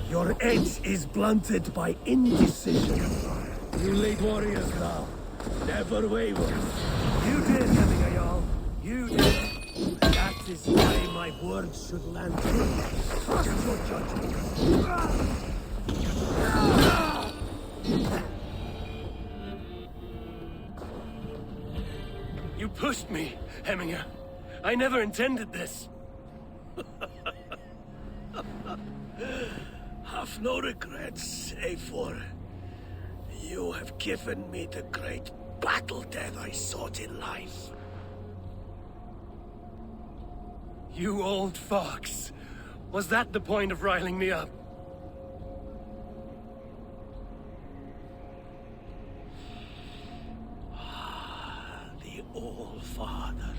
Your edge is blunted by indecision. You lead warriors now. Never waver. You did, Hemminger Jarl. You did. That is why my words should land true. Trust your judgment. You pushed me, Hemminger. I never intended this. Have no regrets, Eivor. You have given me the great battle death I sought in life. You old fox. Was that the point of riling me up? The All-Father.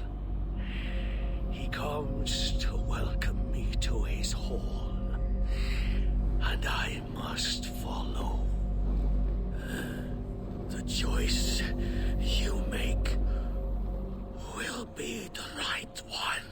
He comes to welcome me to his hall. And I must follow. The choice you make will be the right one.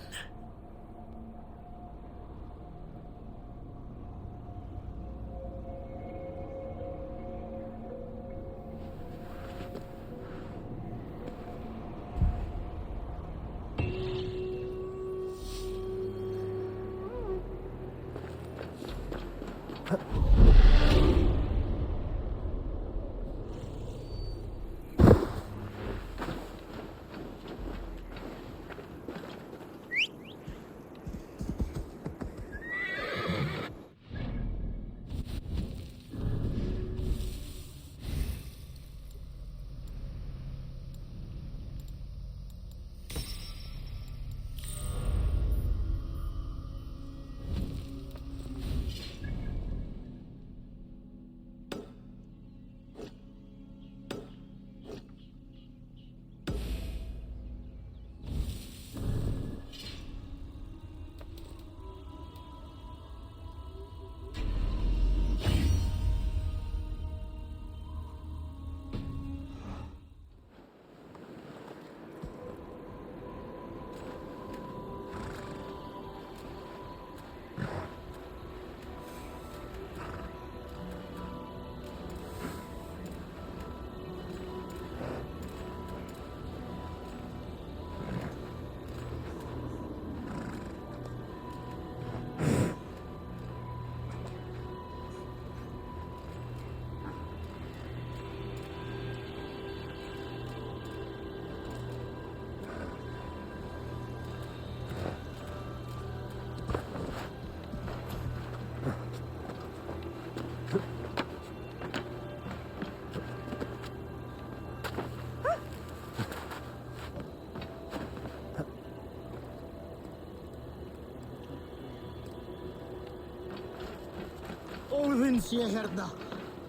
Sé hérna.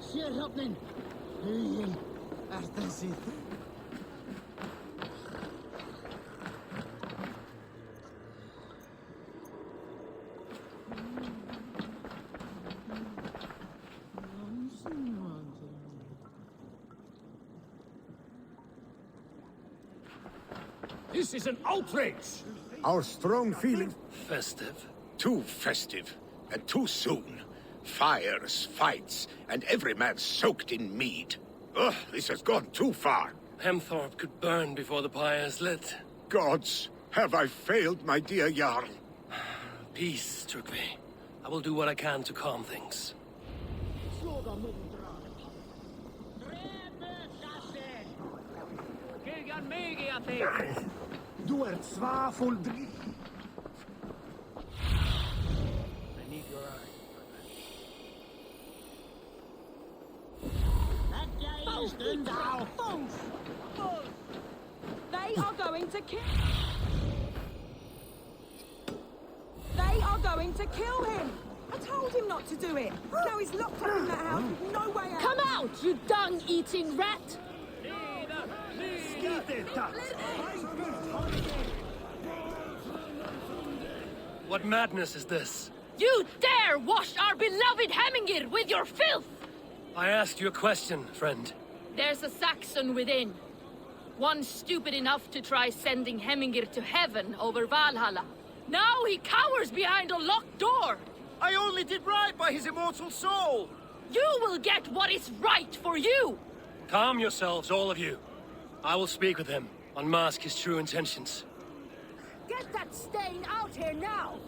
Sé hrafnin. Huginn er þessi. This is an outrage! Our strong feeling... Festive? Too festive, and too soon. Fires, fights, and every man soaked in mead. Ugh, this has gone too far. Hemthorpe could burn before the pyre is lit. Gods, have I failed my dear Jarl? Peace, Turkve. I will do what I can to calm things. Du ert svaful dri... I need your eye. They are going to kill... They are going to kill him! I told him not to do it. Now he's locked up in that house with no way out. Come out, you dung-eating rat! What madness is this? You dare wash our beloved Hemingir with your filth! I asked you a question, friend. There's a Saxon within. One stupid enough to try sending Hemingir to heaven over Valhalla. Now he cowers behind a locked door! I only did right by his immortal soul! You will get what is right for you! Calm yourselves, all of you. I will speak with him, unmask his true intentions. Get that stain out here now!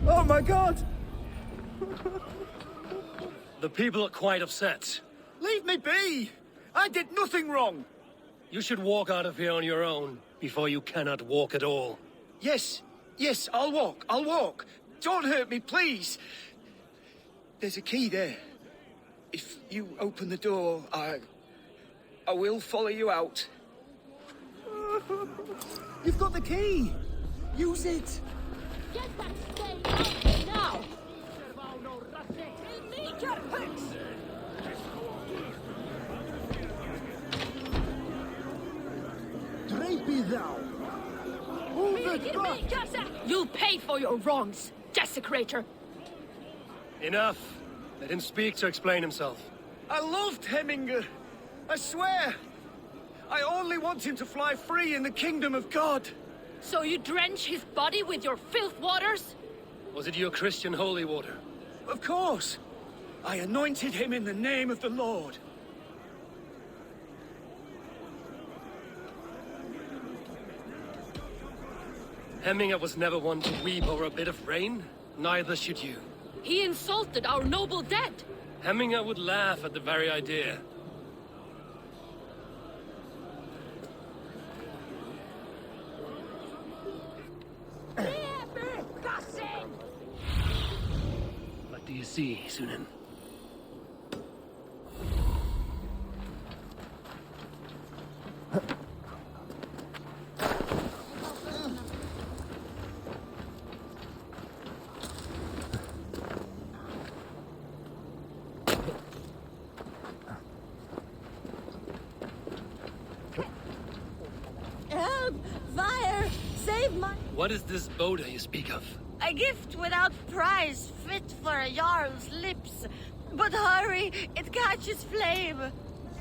Oh my god! The people are quite upset. Leave me be! I did nothing wrong! You should walk out of here on your own, before you cannot walk at all. Yes, I'll walk. Don't hurt me, please! There's a key there. If you open the door, I will follow you out. You've got the key! Use it! Get that stain out here now! Drapey thou! Move it back! You'll pay for your wrongs, desecrator! Enough! Let him speak to explain himself. I loved Hemingr. I swear! I only want him to fly free in the kingdom of God! So you drench his body with your filth waters? Was it your Christian holy water? Of course! I anointed him in the name of the Lord. Hemingr was never one to weep over a bit of rain. Neither should you. He insulted our noble dead. Hemingr would laugh at the very idea. What do you see, Sunan? Help! Fire! Save my... What is this Boda you speak of? A gift without price, fit for a Jarl's lips. But hurry, it catches flame.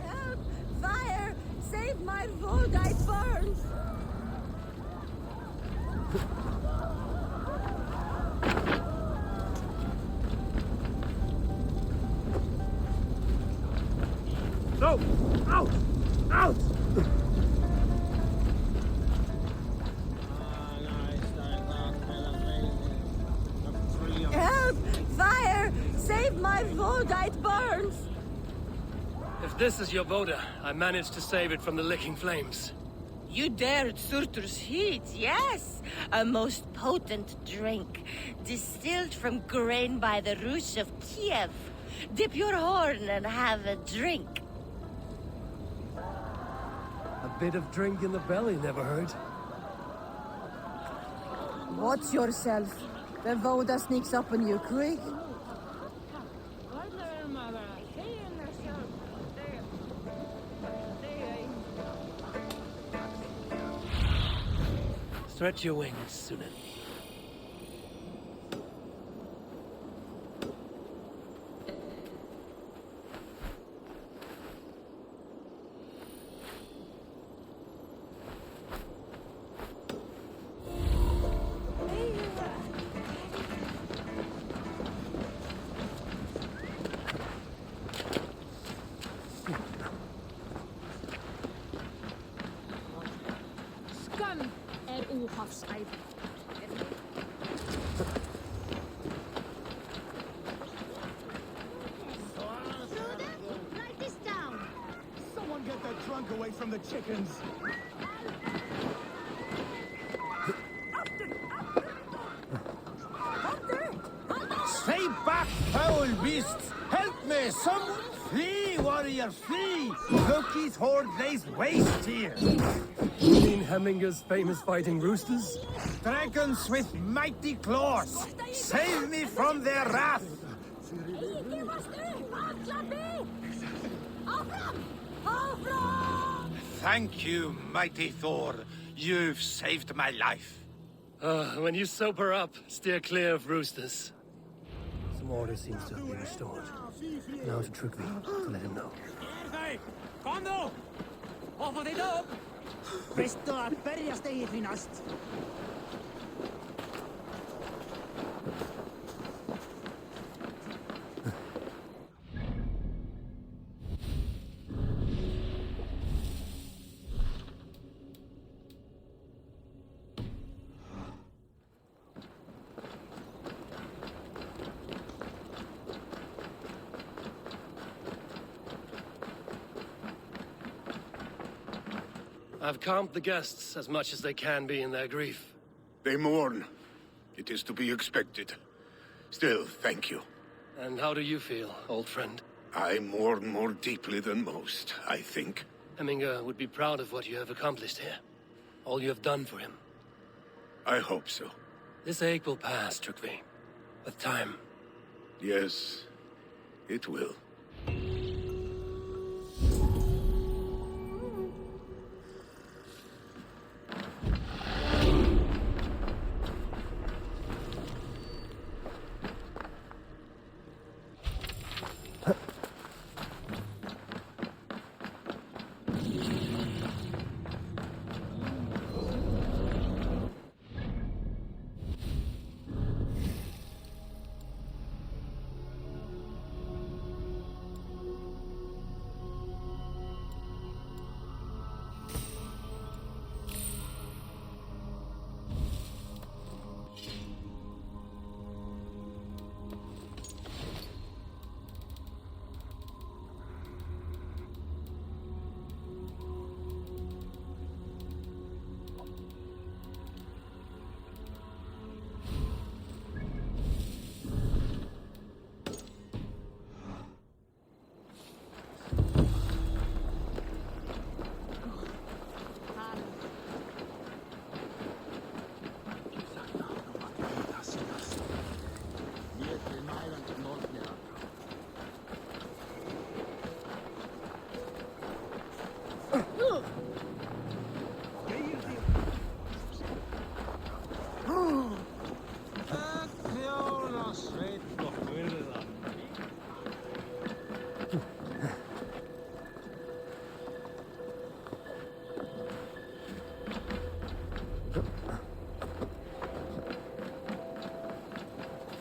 Help! Fire! Save my wood, I burns! No! Out! Out! Help! Fire! Save my wood, it burns! If this is your Boda, I managed to save it from the licking flames. You dared Surtur's heat, yes. A most potent drink, distilled from grain by the Rus of Kiev. Dip your horn and have a drink. A bit of drink in the belly never hurt. Watch yourself. The Voda sneaks up on you quick. Stretch your wings, Sunan. Skam ohafsæð. Write this down. Someone get that trunk away from the chickens. Stay back, foul beasts! Help me! Someone flee, warrior, flee! Loki's horde lays waste here. You mean Hemminger's famous fighting roosters? Dragons with mighty claws! Save me from their wrath! Thank you, mighty Thor. You've saved my life. When you sober up, steer clear of roosters. Some order seems to have been restored. Now to Trygve, to let him know. Kom nu! Hvorfor det op? Veistu að berjast eigi því næst? I've calmed the guests as much as they can be in their grief. They mourn. It is to be expected. Still, thank you. And how do you feel, old friend? I mourn more deeply than most, I think. Hemminger would be proud of what you have accomplished here. All you have done for him. I hope so. This ache will pass, Trygve. With time. Yes, it will.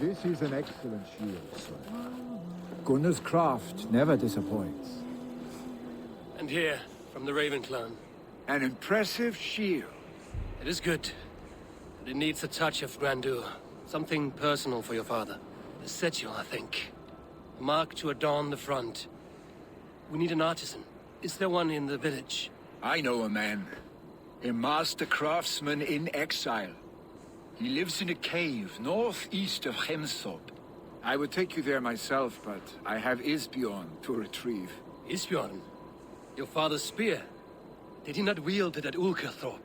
This is an excellent shield, sir. Gunnar's craft never disappoints. And here, from the Raven clan. An impressive shield. It is good. But it needs a touch of grandeur. Something personal for your father. A sigil, I think. A mark to adorn the front. We need an artisan. Is there one in the village? I know a man. A master craftsman in exile. He lives in a cave northeast of Hemthorpe. I would take you there myself, but I have Isbjorn to retrieve. Isbjorn? Your father's spear? Did he not wield it at Ulkerthorpe?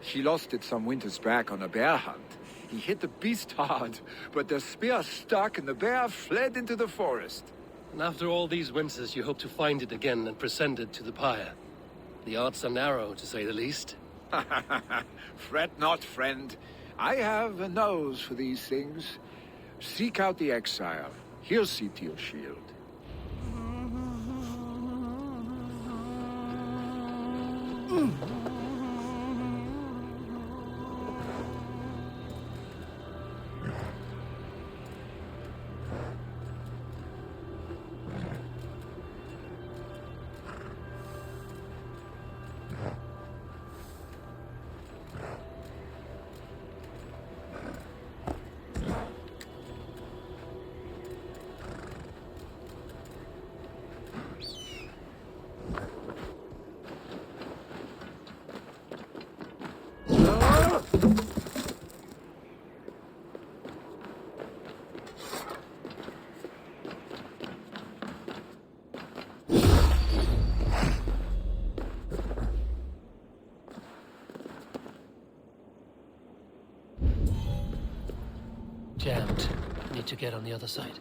He lost it some winters back on a bear hunt. He hit the beast hard, but the spear stuck and the bear fled into the forest. And after all these winters, you hope to find it again and present it to the pyre. The odds are narrow, to say the least. Fret not, friend. I have a nose for these things. Seek out the exile. He'll see to your shield. Jammed. Need to get on the other side.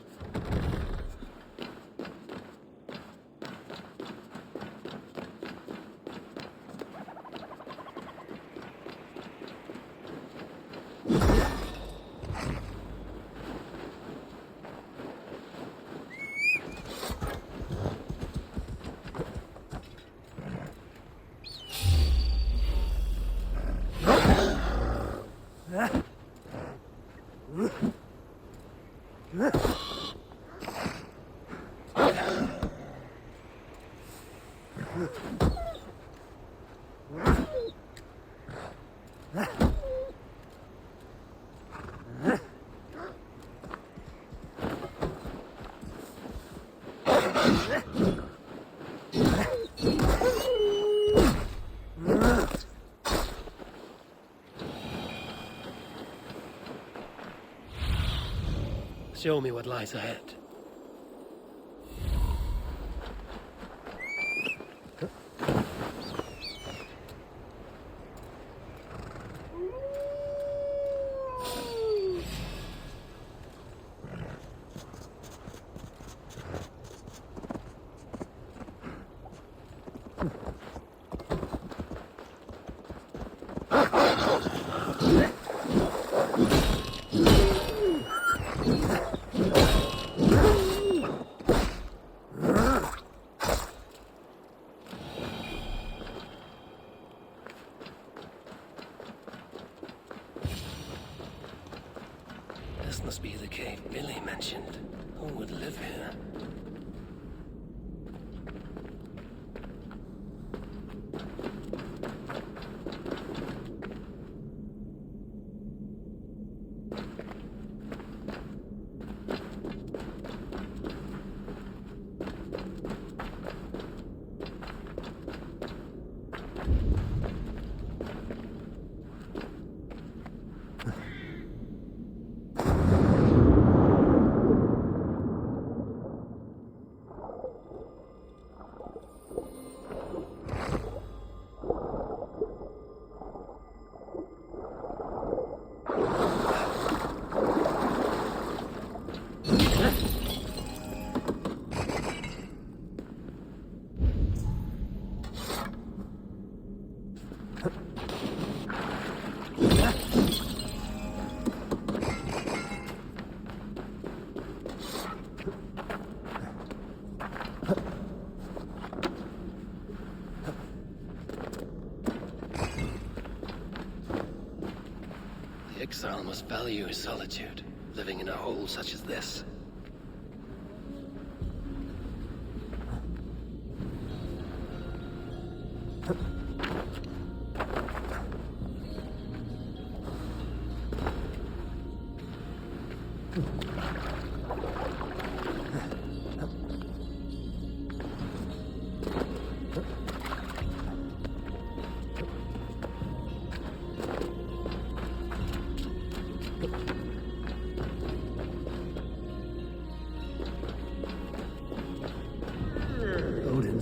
Show me what lies ahead. This must be the cave Billy mentioned. Who would live here? The exile must value his solitude, living in a hole such as this.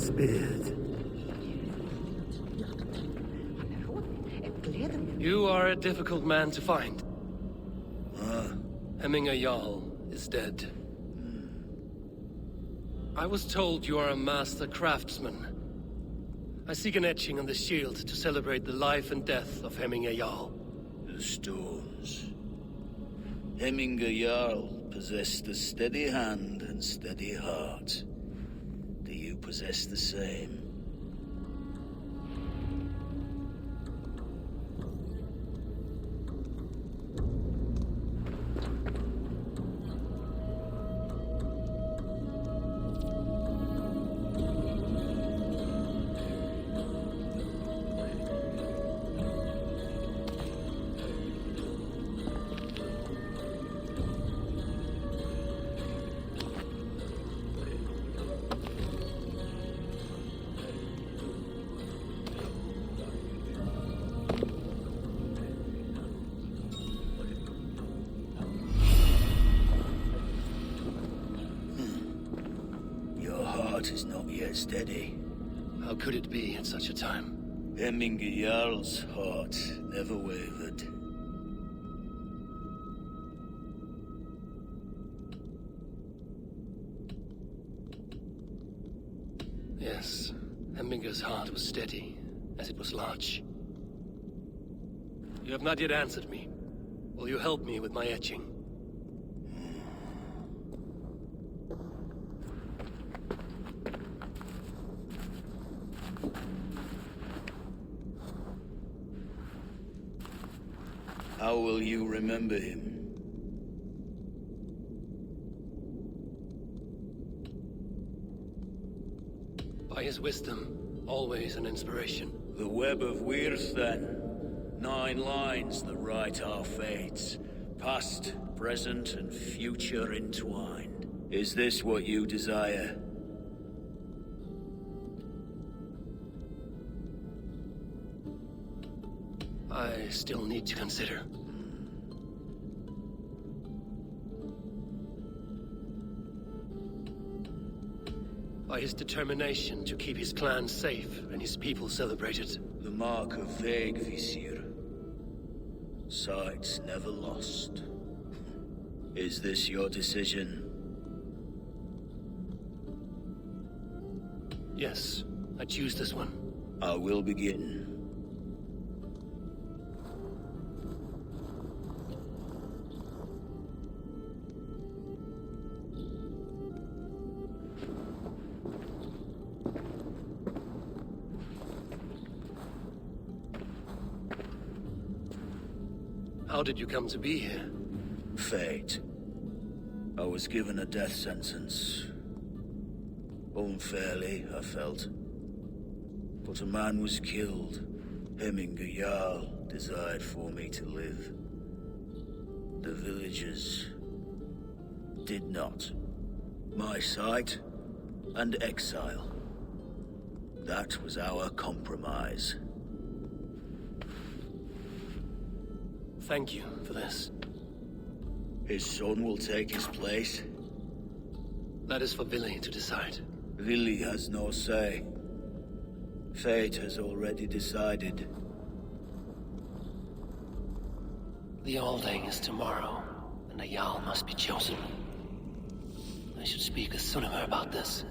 spirit. You are a difficult man to find. Hemminger Jarl is dead. I was told you are a master craftsman. I seek an etching on the shield to celebrate the life and death of Hemminger Jarl. The stones. Hemminger Jarl possessed a steady hand and steady heart. Do you possess the same? Is not yet steady. How could it be at such a time? Hemminger Jarl's heart never wavered. Yes, Hemminger's heart was steady, as it was large. You have not yet answered me. Will you help me with my etching? How will you remember him? By his wisdom, always an inspiration. The web of Wirth, then. 9 lines that write our fates. Past, present, and future entwined. Is this what you desire? I still need to consider. By his determination to keep his clan safe and his people celebrated. The mark of Vegvisir. Sights never lost. Is this your decision? Yes, I choose this one. I will begin. How did you come to be here? Fate. I was given a death sentence. Unfairly, I felt. But a man was killed. Hemminger Jarl desired for me to live. The villagers did not. My sight and exile. That was our compromise. Thank you for this. His son will take his place. That is for Vili to decide. Vili has no say. Fate has already decided. The Alding is tomorrow, and a Jarl must be chosen. I should speak with Sunniver about this.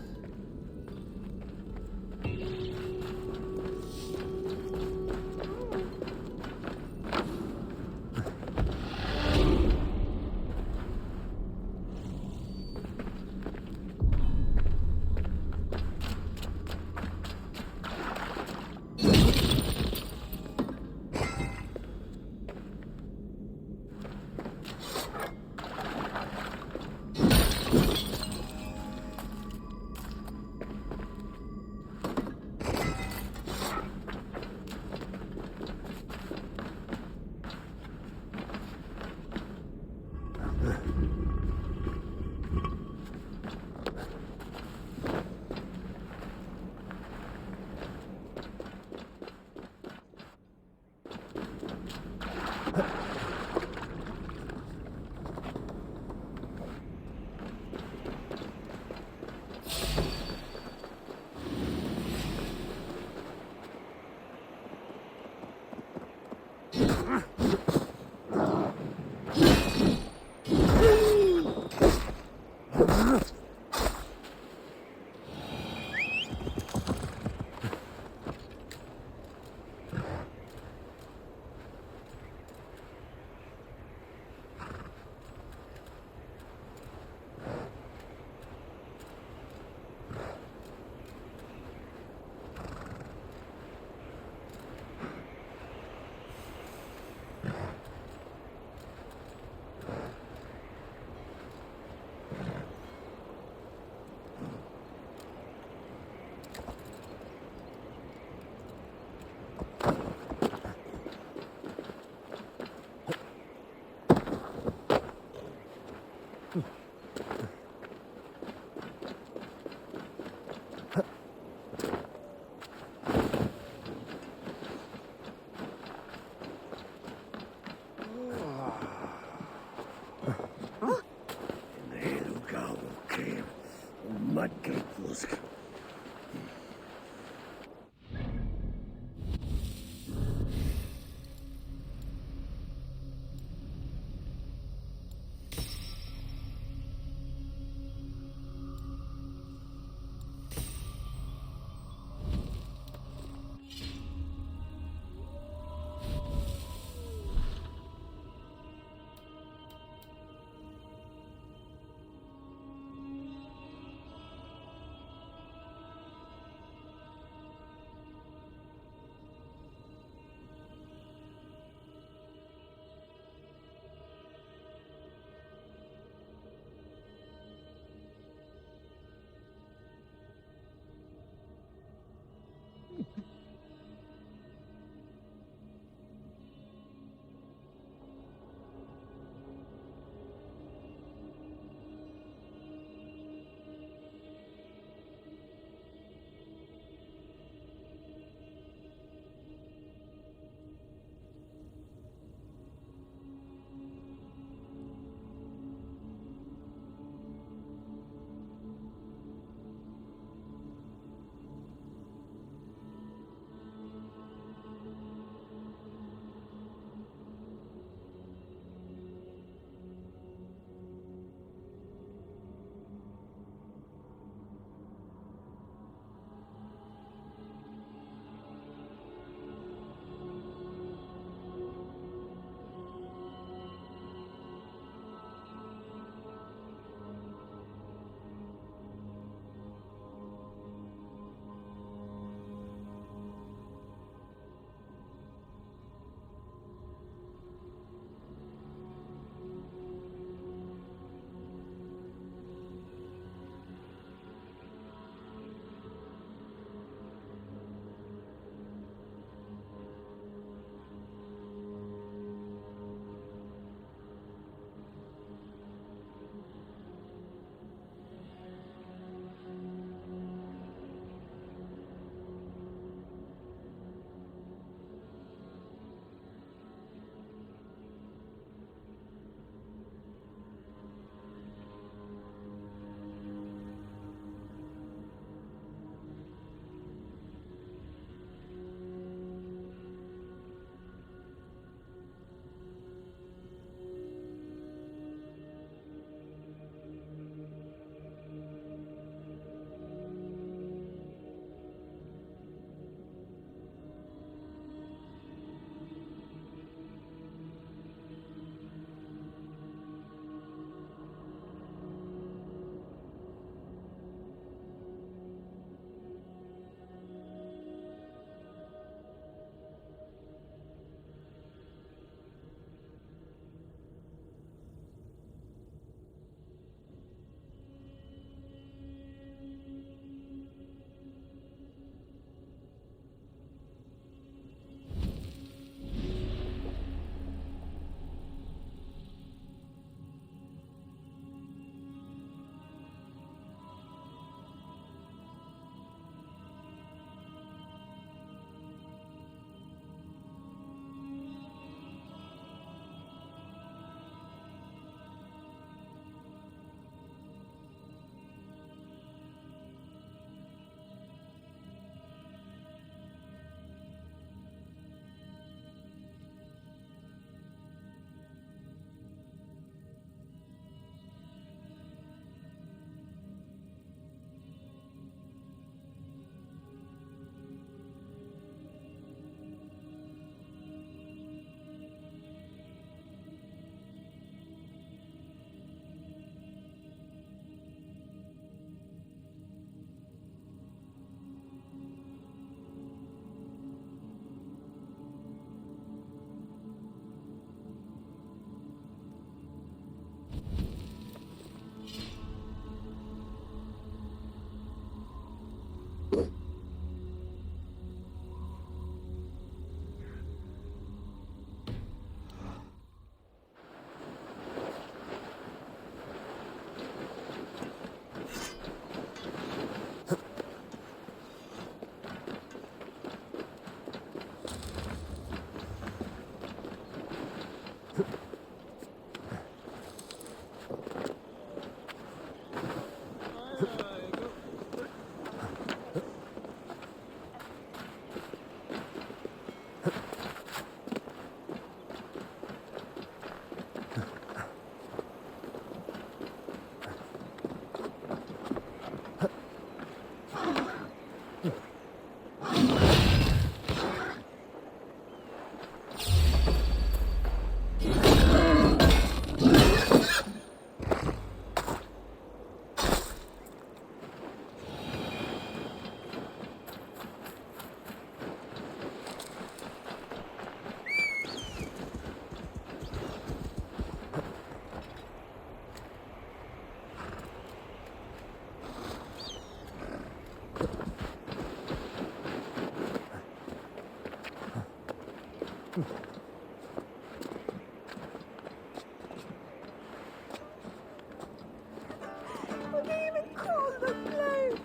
What do you even call the place?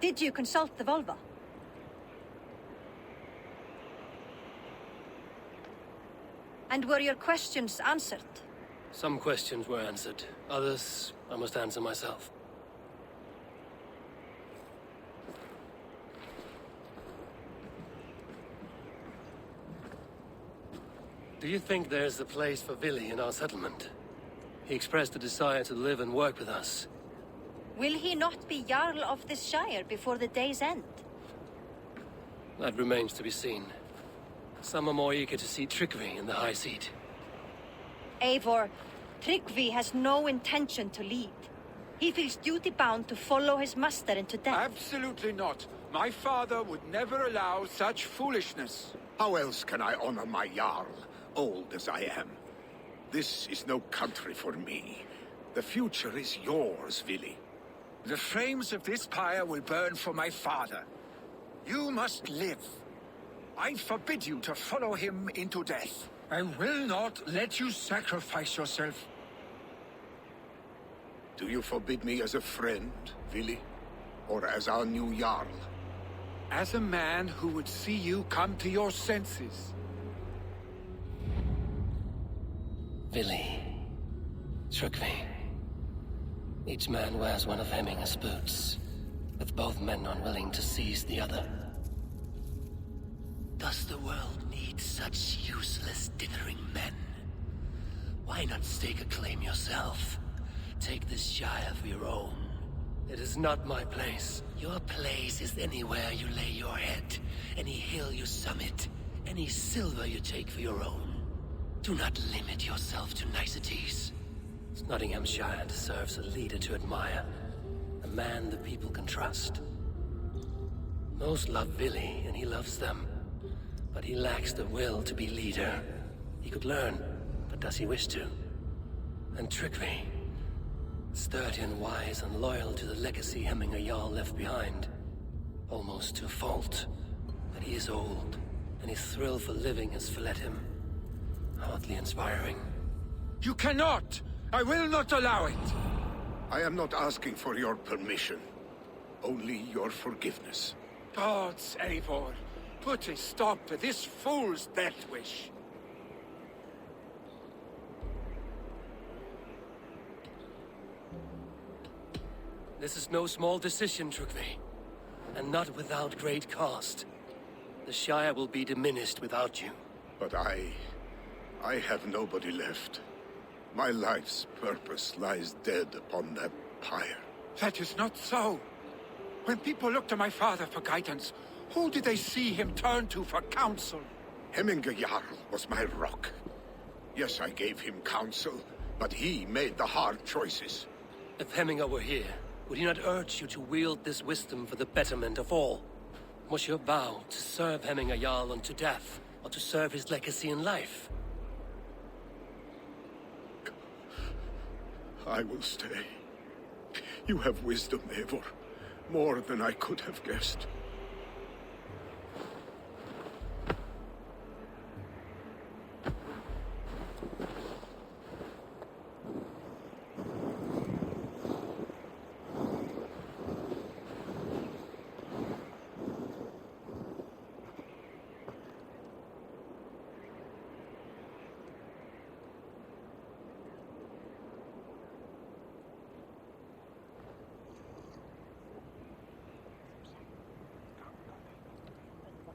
Did you consult the Volva? And were your questions answered? Some questions were answered. Others, I must answer myself. Do you think there's a place for Vili in our settlement? He expressed a desire to live and work with us. Will he not be Jarl of this Shire before the day's end? That remains to be seen. Some are more eager to see Tryggvi in the high seat. Eivor, Tryggvi has no intention to lead. He feels duty-bound to follow his master into death. Absolutely not. My father would never allow such foolishness. How else can I honor my Jarl, old as I am? This is no country for me. The future is yours, Vili. The flames of this pyre will burn for my father. You must live. I forbid you to follow him into death. I will not let you sacrifice yourself. Do you forbid me as a friend, Vili? Or as our new Jarl? As a man who would see you come to your senses. Vili. Tryggvi. Each man wears one of Hemminger's boots, with both men unwilling to seize the other. Does the world need such useless, dithering men? Why not stake a claim yourself? Take this Shire for your own. It is not my place. Your place is anywhere you lay your head, any hill you summit, any silver you take for your own. Do not limit yourself to niceties. Nottinghamshire deserves a leader to admire, a man the people can trust. Most love Vili, and he loves them. But he lacks the will to be leader. He could learn, but does he wish to? And Tryggvi, sturdy and wise and loyal to the legacy Hemminger Jarl left behind. Almost to a fault. But he is old, and his thrill for living has fled him. Hardly inspiring. You cannot! I will not allow it! I am not asking for your permission. Only your forgiveness. Gods, Eivor, put a stop to this fool's death wish. This is no small decision, Tryggvi. And not without great cost. The Shire will be diminished without you. But I have nobody left. My life's purpose lies dead upon that pyre. That is not so. When people look to my father for guidance, who did they see him turn to for counsel? Hemminger Jarl was my rock. Yes, I gave him counsel, but he made the hard choices. If Hemminger were here, would he not urge you to wield this wisdom for the betterment of all? Was your vow to serve Hemminger Jarl unto death, or to serve his legacy in life? I will stay. You have wisdom, Eivor. More than I could have guessed.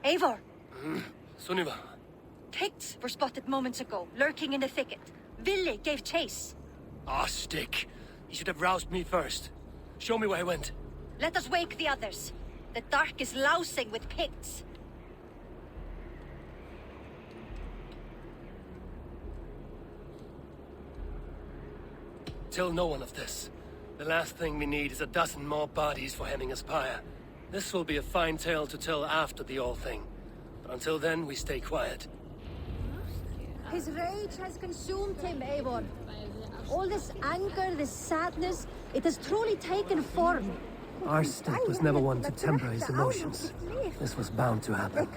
Eivor! Sunniva. Picts were spotted moments ago, lurking in the thicket. Ville gave chase. Ah, stick. He should have roused me first. Show me where he went. Let us wake the others. The dark is lousing with Picts. Tell no one of this. The last thing we need is a dozen more bodies for Hemminger's pyre. This will be a fine tale to tell after the all thing. But until then, we stay quiet. His rage has consumed him, Eivor. All this anger, this sadness, it has truly taken form. Our stick was never one to temper his emotions. This was bound to happen.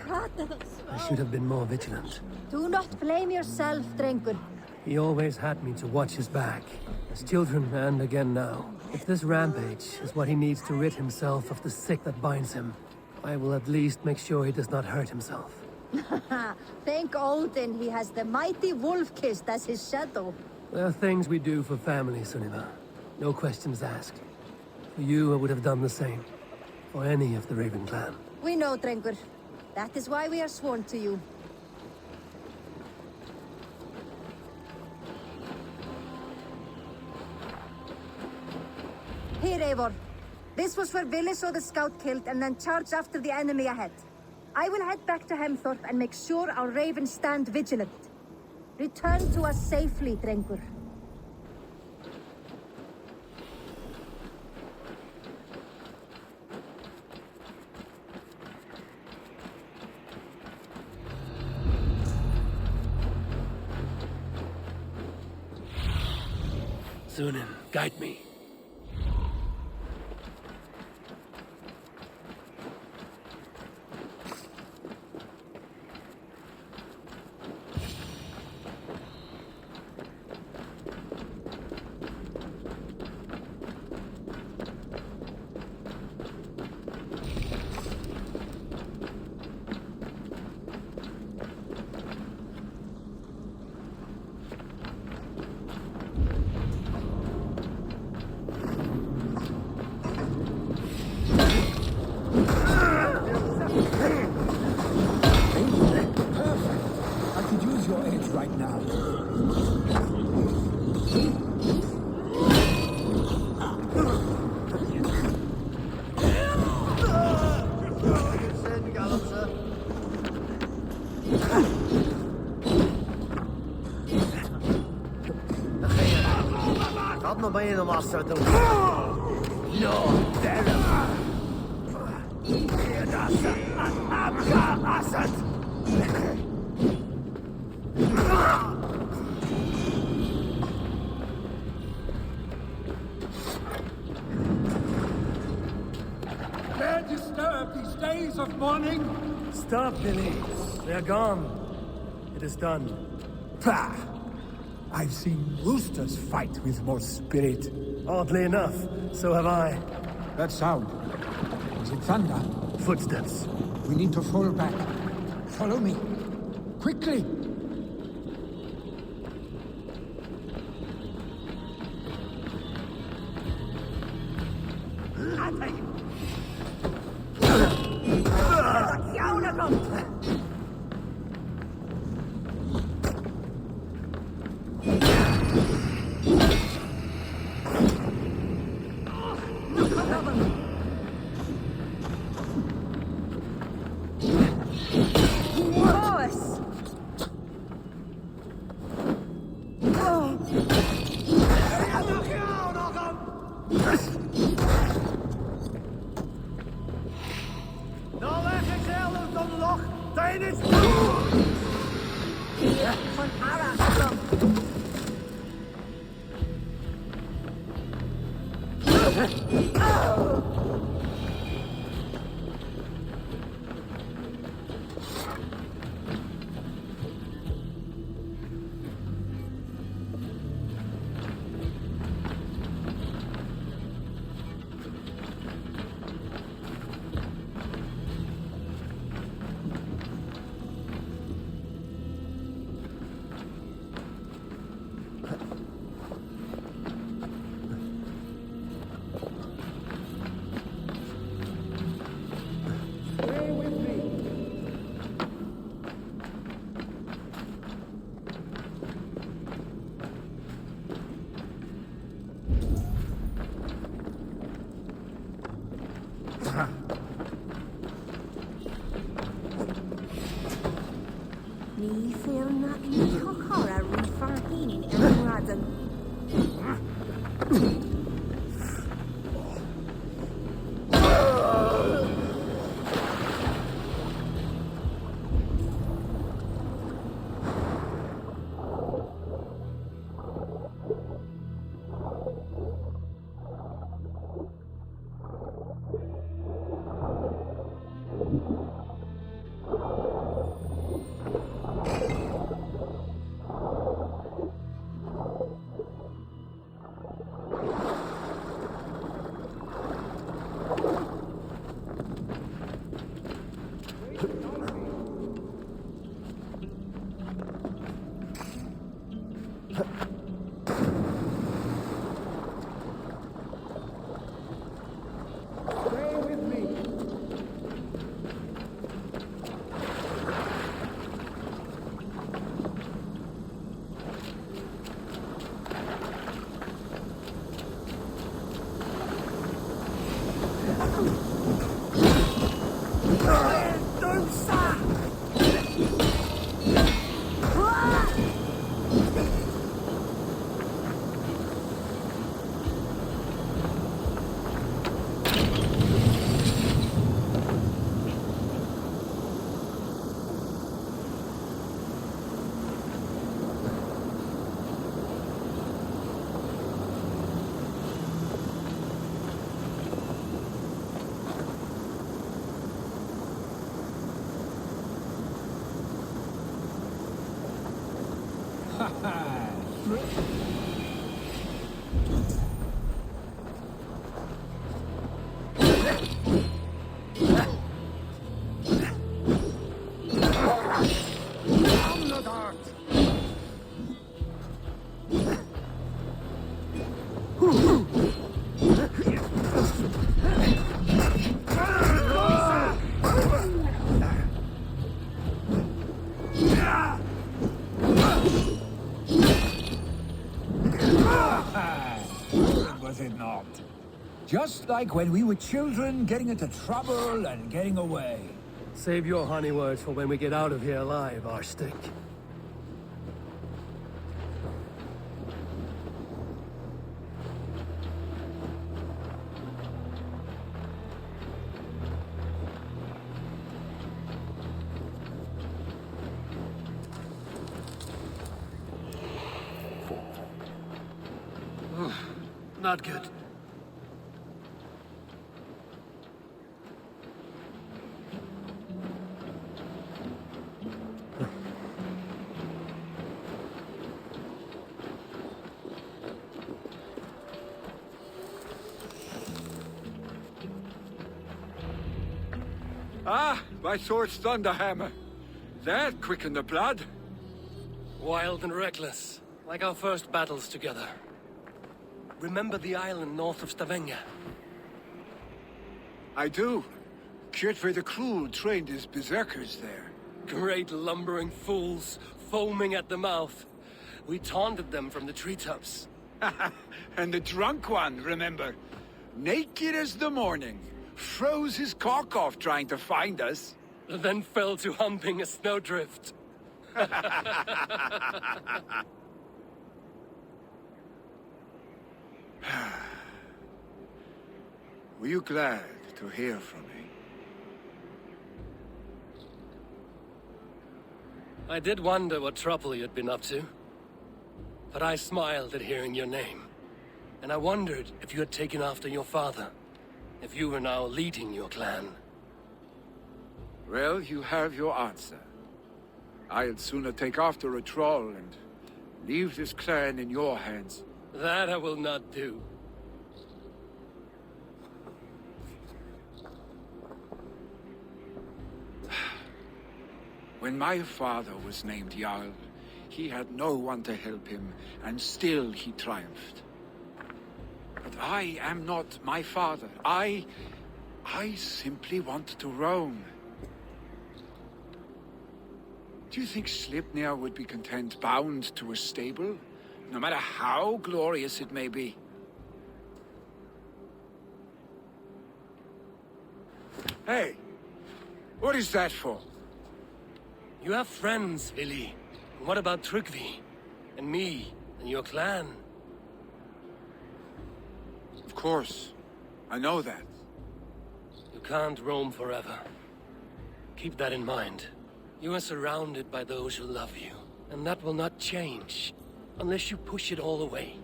I should have been more vigilant. Do not blame yourself, Drengur. He always had me to watch his back. As children, and again now. If this rampage is what he needs to rid himself of the sick that binds him, I will at least make sure he does not hurt himself. Thank Odin he has the mighty Wolf-Kissed as his shadow. There are things we do for family, Sunniva. No questions asked. For you, I would have done the same. For any of the Raven clan. We know, Drengur. That is why we are sworn to you. Here, Eivor. This was where Ville saw the scout killed and then charged after the enemy ahead. I will head back to Hemthorpe and make sure our ravens stand vigilant. Return to us safely, Drengur. Sunan, guide me. Dare disturb these days of mourning? Stop, Billy. They're gone. It is done. Pah! I've seen roosters fight with more spirit. Oddly enough, so have I. That sound. Is it thunder? Footsteps. We need to fall back. Follow me. Quickly! Na i kokara rifarhinin emradan. Was it not? Just like when we were children, getting into trouble and getting away. Save your honey words for when we get out of here alive, Arstick. Not good. Ah, my sword's thunderhammer. That quickened the blood. Wild and reckless, like our first battles together. Remember the island north of Stavanger? I do. Kjotve the Cruel trained his berserkers there. Great lumbering fools, foaming at the mouth. We taunted them from the treetops. And the drunk one, remember? Naked as the morning. Froze his cock off trying to find us. Then fell to humping a snowdrift. Were you glad to hear from me? I did wonder what trouble you'd been up to. But I smiled at hearing your name. And I wondered if you had taken after your father. If you were now leading your clan. Well, you have your answer. I'd sooner take after a troll and leave this clan in your hands. That I will not do. When my father was named Jarl, he had no one to help him, and still he triumphed. But I am not my father. I simply want to roam. Do you think Sleipnir would be content bound to a stable, no matter how glorious it may be? Hey, what is that for? You have friends, Vili. What about Tryggvi? And me? And your clan? Of course. I know that. You can't roam forever. Keep that in mind. You are surrounded by those who love you, and that will not change unless you push it all away.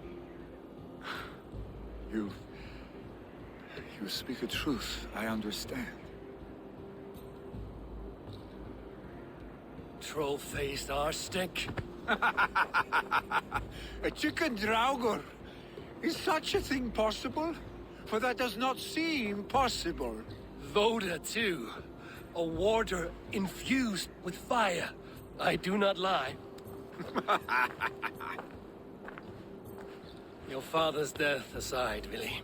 You speak a truth. I understand. Troll-faced arsestick. A chicken draugr. Is such a thing possible? For that does not seem possible. Voda, too. A warder infused with fire. I do not lie. Your father's death aside, Willy.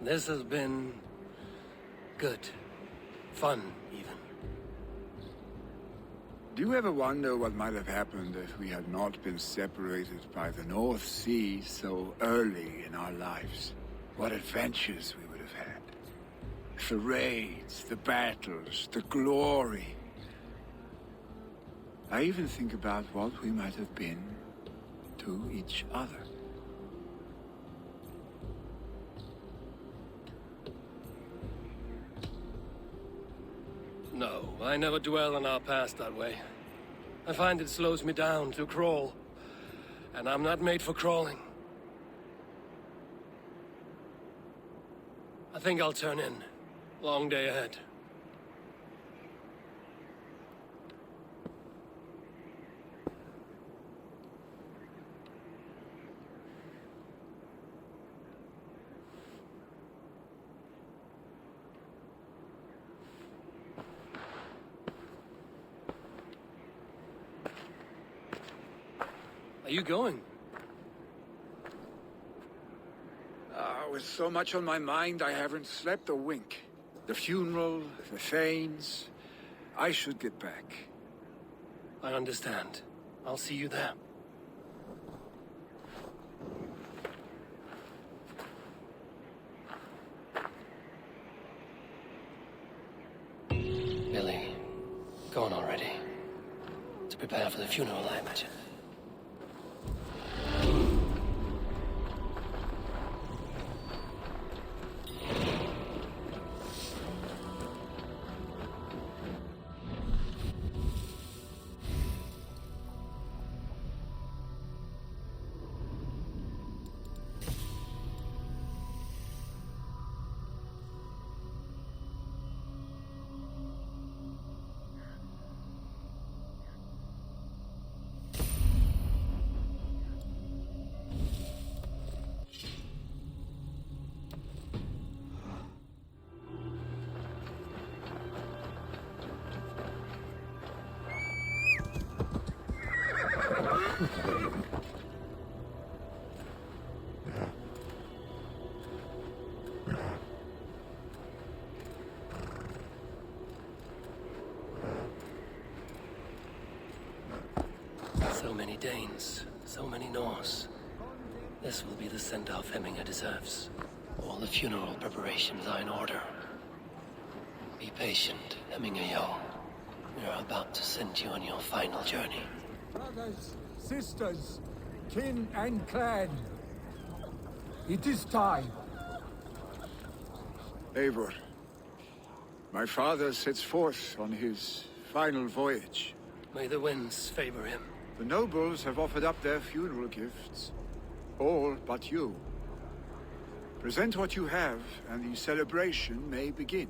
This has been... good. Fun, even. Do you ever wonder what might have happened if we had not been separated by the North Sea so early in our lives? What adventures we would have had. The raids, the battles, the glory. I even think about what we might have been to each other. No, I never dwell on our past that way. I find it slows me down to crawl. And I'm not made for crawling. I think I'll turn in. Long day ahead. Are you going? With so much on my mind, I haven't slept a wink. The funeral, the Thanes. I should get back. I understand. I'll see you there. Billy, gone already. To prepare for the funeral, I imagine. So many Danes, so many Norse. This will be the send-off Hemminger deserves. All the funeral preparations are in order. Be patient, Hemminger Jarl. We are about to send you on your final journey. Brothers, sisters, kin and clan. It is time. Eivor, my father sets forth on his final voyage. May the winds favor him. The nobles have offered up their funeral gifts. All but you. Present what you have, and the celebration may begin.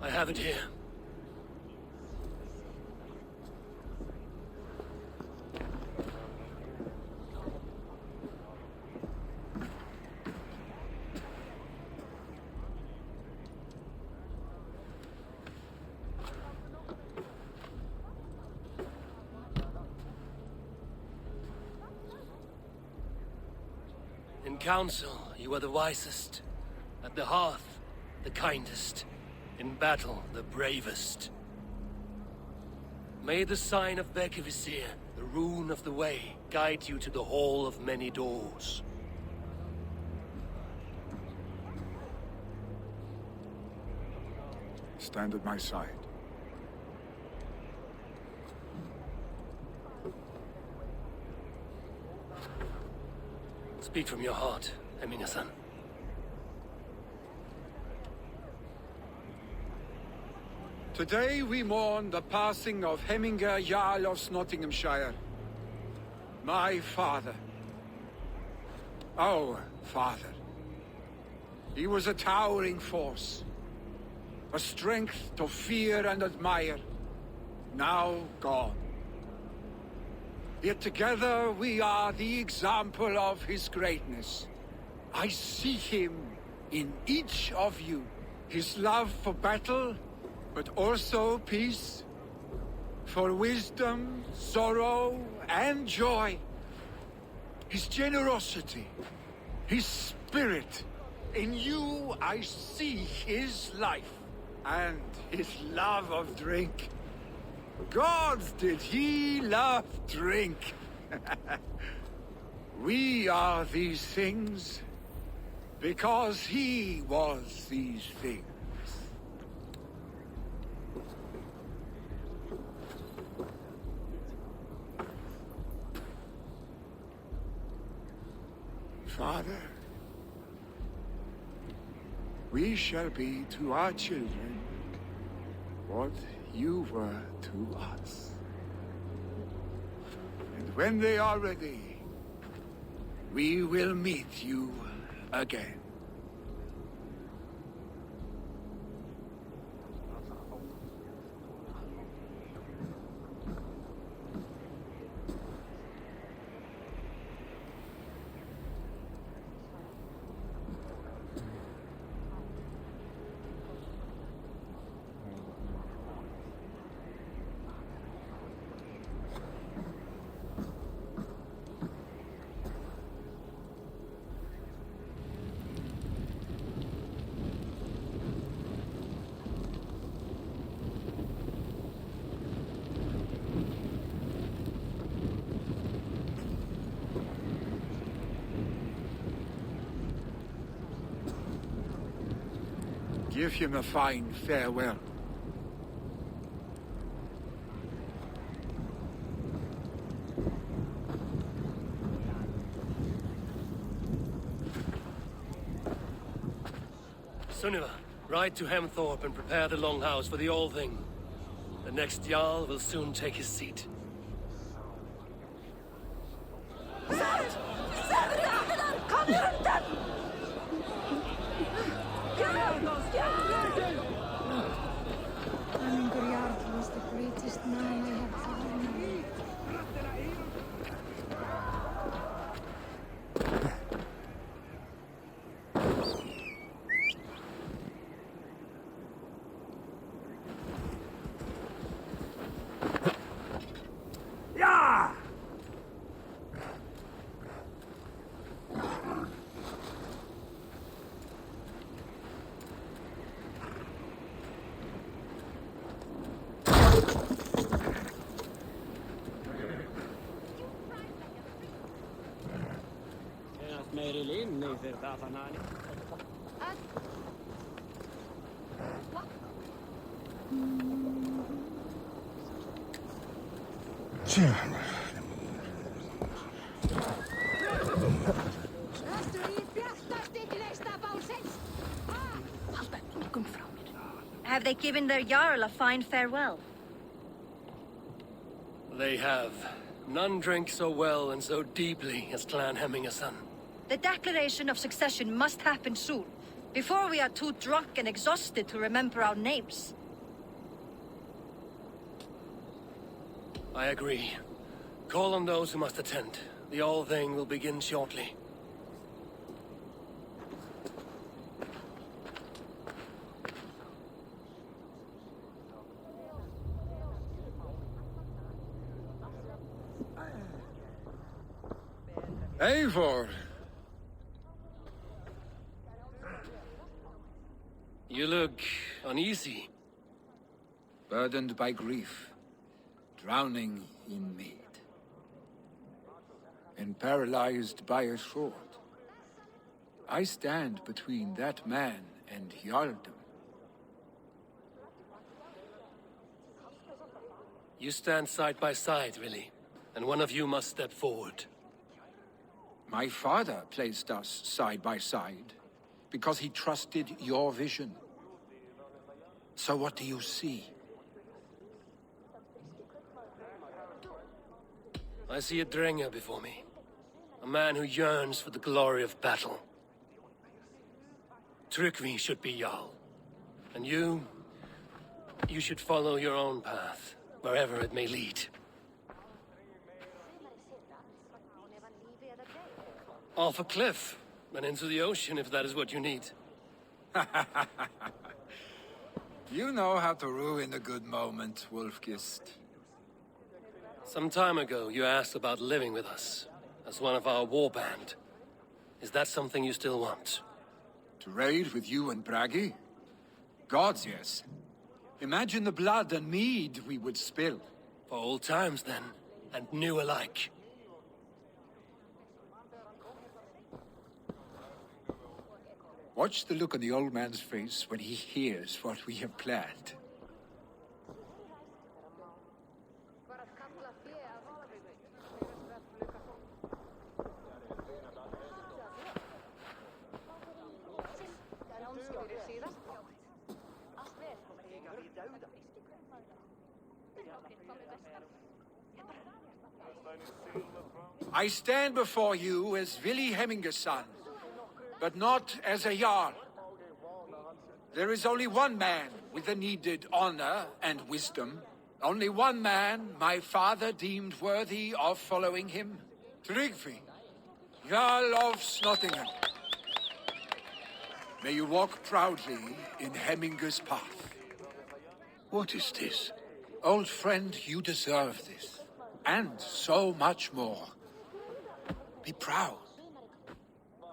I have it here. In council, you are the wisest. At the hearth, the kindest. In battle, the bravest. May the sign of Bekivisir, the rune of the way, guide you to the Hall of Many Doors. Stand at my side. Speak from your heart, Heming-san. Today we mourn the passing of Heminger Jarl of Nottinghamshire. My father. Our father. He was a towering force. A strength to fear and admire. Now gone. Yet together we are the example of his greatness. I see him in each of you. His love for battle, but also peace. For wisdom, sorrow, and joy. His generosity, his spirit. In you I see his life, and his love of drink. Gods, did he love drink! We are these things because he was these things. Father, we shall be to our children what you were to us. And when they are ready, we will meet you again. Give him a fine farewell. Sunniva, ride to Hemthorpe and prepare the Longhouse for the All-Thing. The next Jarl will soon take his seat. Was the greatest man I have ever known. Yeah! Have they given their Jarl a fine farewell? They have. None drank so well and so deeply as Clan Heming-san. The declaration of succession must happen soon, before we are too drunk and exhausted to remember our names. I agree. Call on those who must attend. The All-Thing will begin shortly. Eivor! You look uneasy. Burdened by grief, drowning in mead, and paralyzed by a sword. I stand between that man and Jarldom. You stand side by side, really, and one of you must step forward. My father placed us side by side because he trusted your vision. So what do you see? I see a Drenger before me. A man who yearns for the glory of battle. Tryggvi should be Jarl. And you should follow your own path, wherever it may lead. Off a cliff, and into the ocean if that is what you need. You know how to ruin a good moment, Wolfgist. Some time ago, you asked about living with us, as one of our war band. Is that something you still want? To raid with you and Bragi? Gods, yes. Imagine the blood and mead we would spill. For old times, then, and new alike. Watch the look on the old man's face when he hears what we have planned. I stand before you as Vili Hemminger's son, but not as a Jarl. There is only one man with the needed honor and wisdom. Only one man my father deemed worthy of following him. Tryggvi, Jarl of Snottingham. May you walk proudly in Hemminger's path. What is this? Old friend, you deserve this. And so much more. Be proud.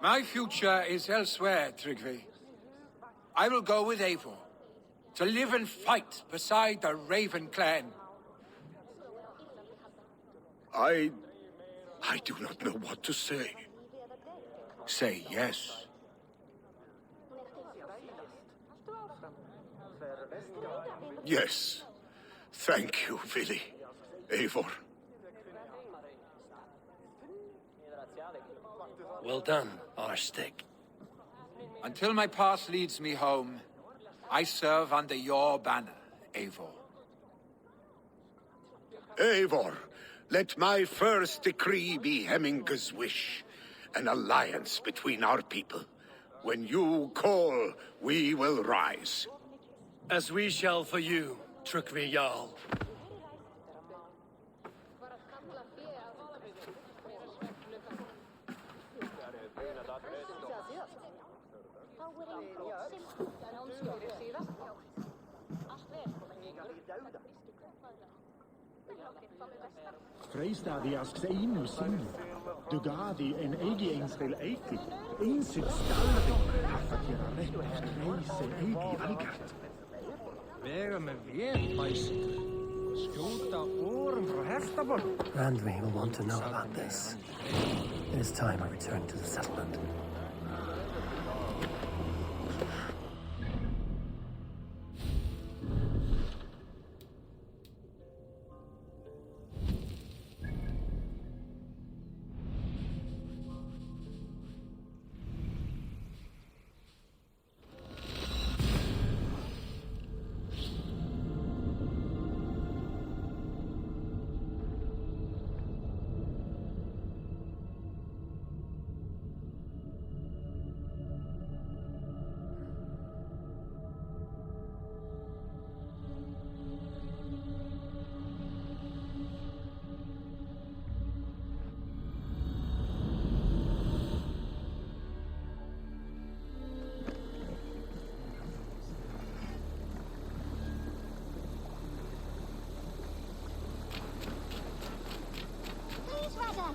My future is elsewhere, Tryggvi. I will go with Eivor, to live and fight beside the Raven clan. I do not know what to say. Say yes. Yes. Thank you, Vili. Eivor. Well done, Arstig. Until my path leads me home, I serve under your banner, Eivor. Eivor, let my first decree be Hemminger's wish. An alliance between our people. When you call, we will rise. As we shall for you, Tryggvi Jarl. Freistadi asks Einu Sinu. Dugadi en Egi Einstil Eiki. Einsit Stalvi. Hafakira Rekk. Reis en Egi Algart. Vera með vel bæsir. Skjóta orm frá hestaborg. Randvi will want to know about this. It is time I return to the settlement.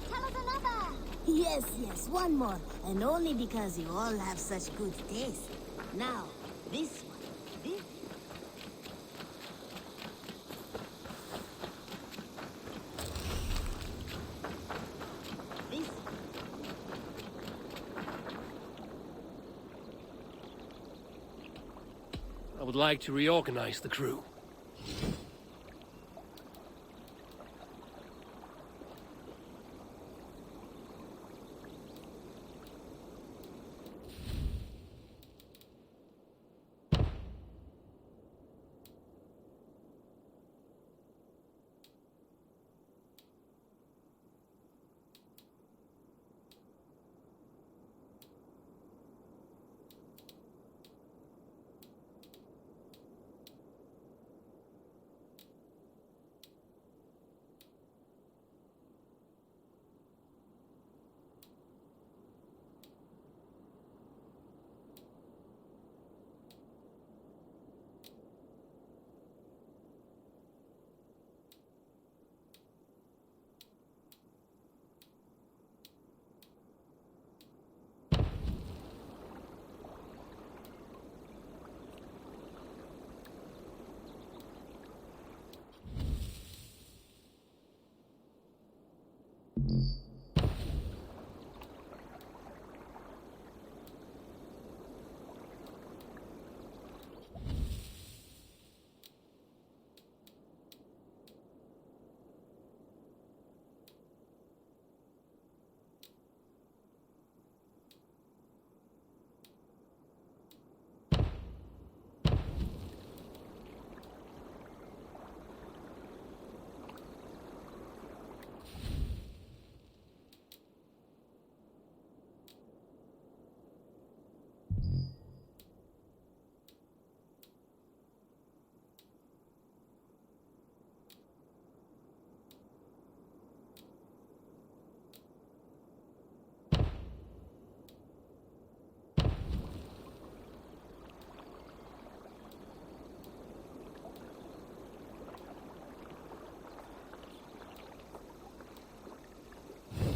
Tell us another! Yes, one more. And only because you all have such good taste. Now, this one. This... I would like to reorganize the crew.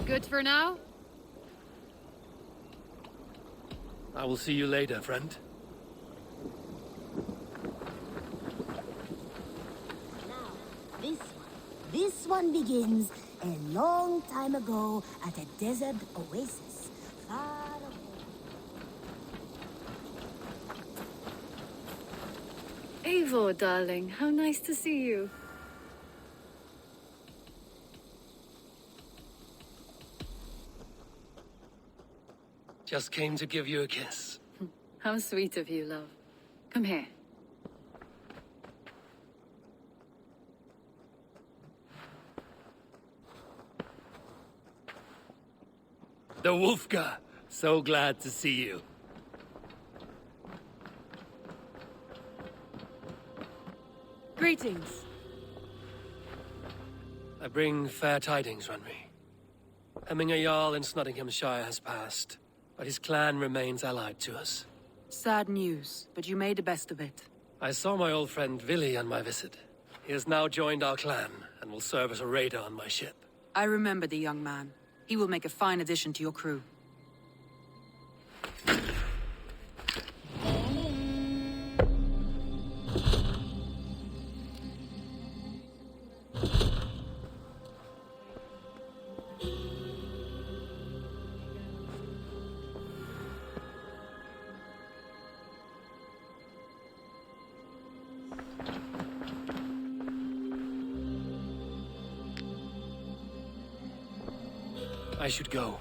Good for now? I will see you later, friend. This one begins a long time ago at a desert oasis, far away. Eivor, darling, how nice to see you. Just came to give you a kiss. How sweet of you, love. Come here. The Wolfka! So glad to see you. Greetings. I bring fair tidings, Runry. Hemming a Jarl in Nottinghamshire has passed, but his clan remains allied to us. Sad news, but you made the best of it. I saw my old friend Vili on my visit. He has now joined our clan, and will serve as a raider on my ship. I remember the young man. He will make a fine addition to your crew. I should go.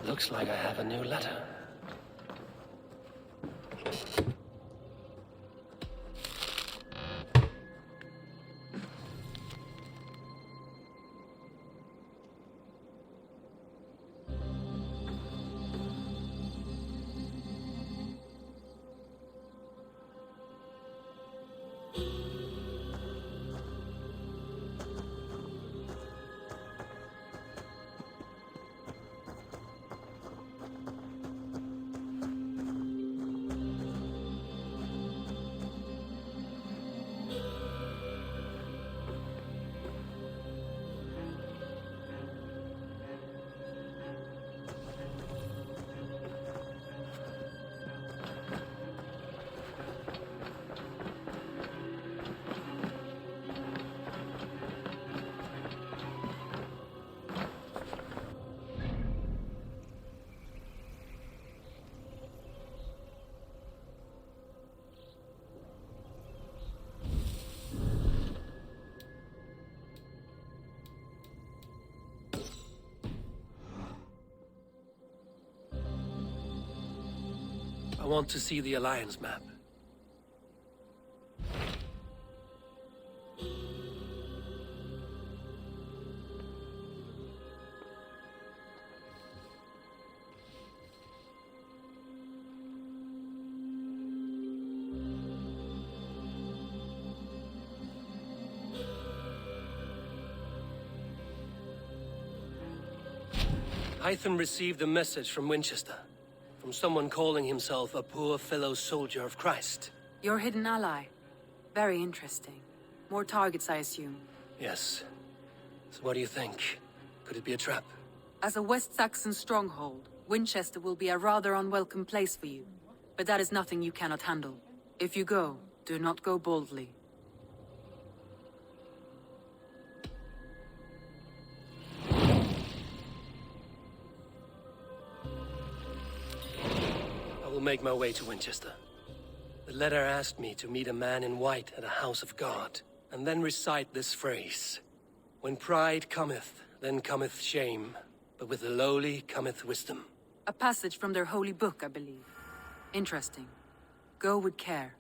Looks like I have a new letter. I want to see the Alliance map. Hytham received a message from Winchester, from someone calling himself a poor fellow soldier of Christ. Your hidden ally. Very interesting. More targets, I assume. Yes. So what do you think? Could it be a trap? As a West Saxon stronghold, Winchester will be a rather unwelcome place for you. But that is nothing you cannot handle. If you go, do not go boldly. I will make my way to Winchester. The letter asked me to meet a man in white at a house of God, and then recite this phrase. When pride cometh, then cometh shame, but with the lowly cometh wisdom. A passage from their holy book, I believe. Interesting. Go with care.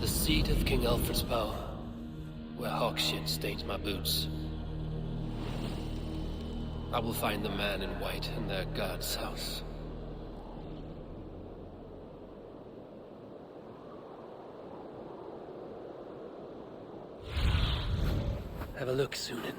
The seat of King Alfred's power, where hawkshit stains my boots. I will find the man in white in their god's house. Have a look, Sunan.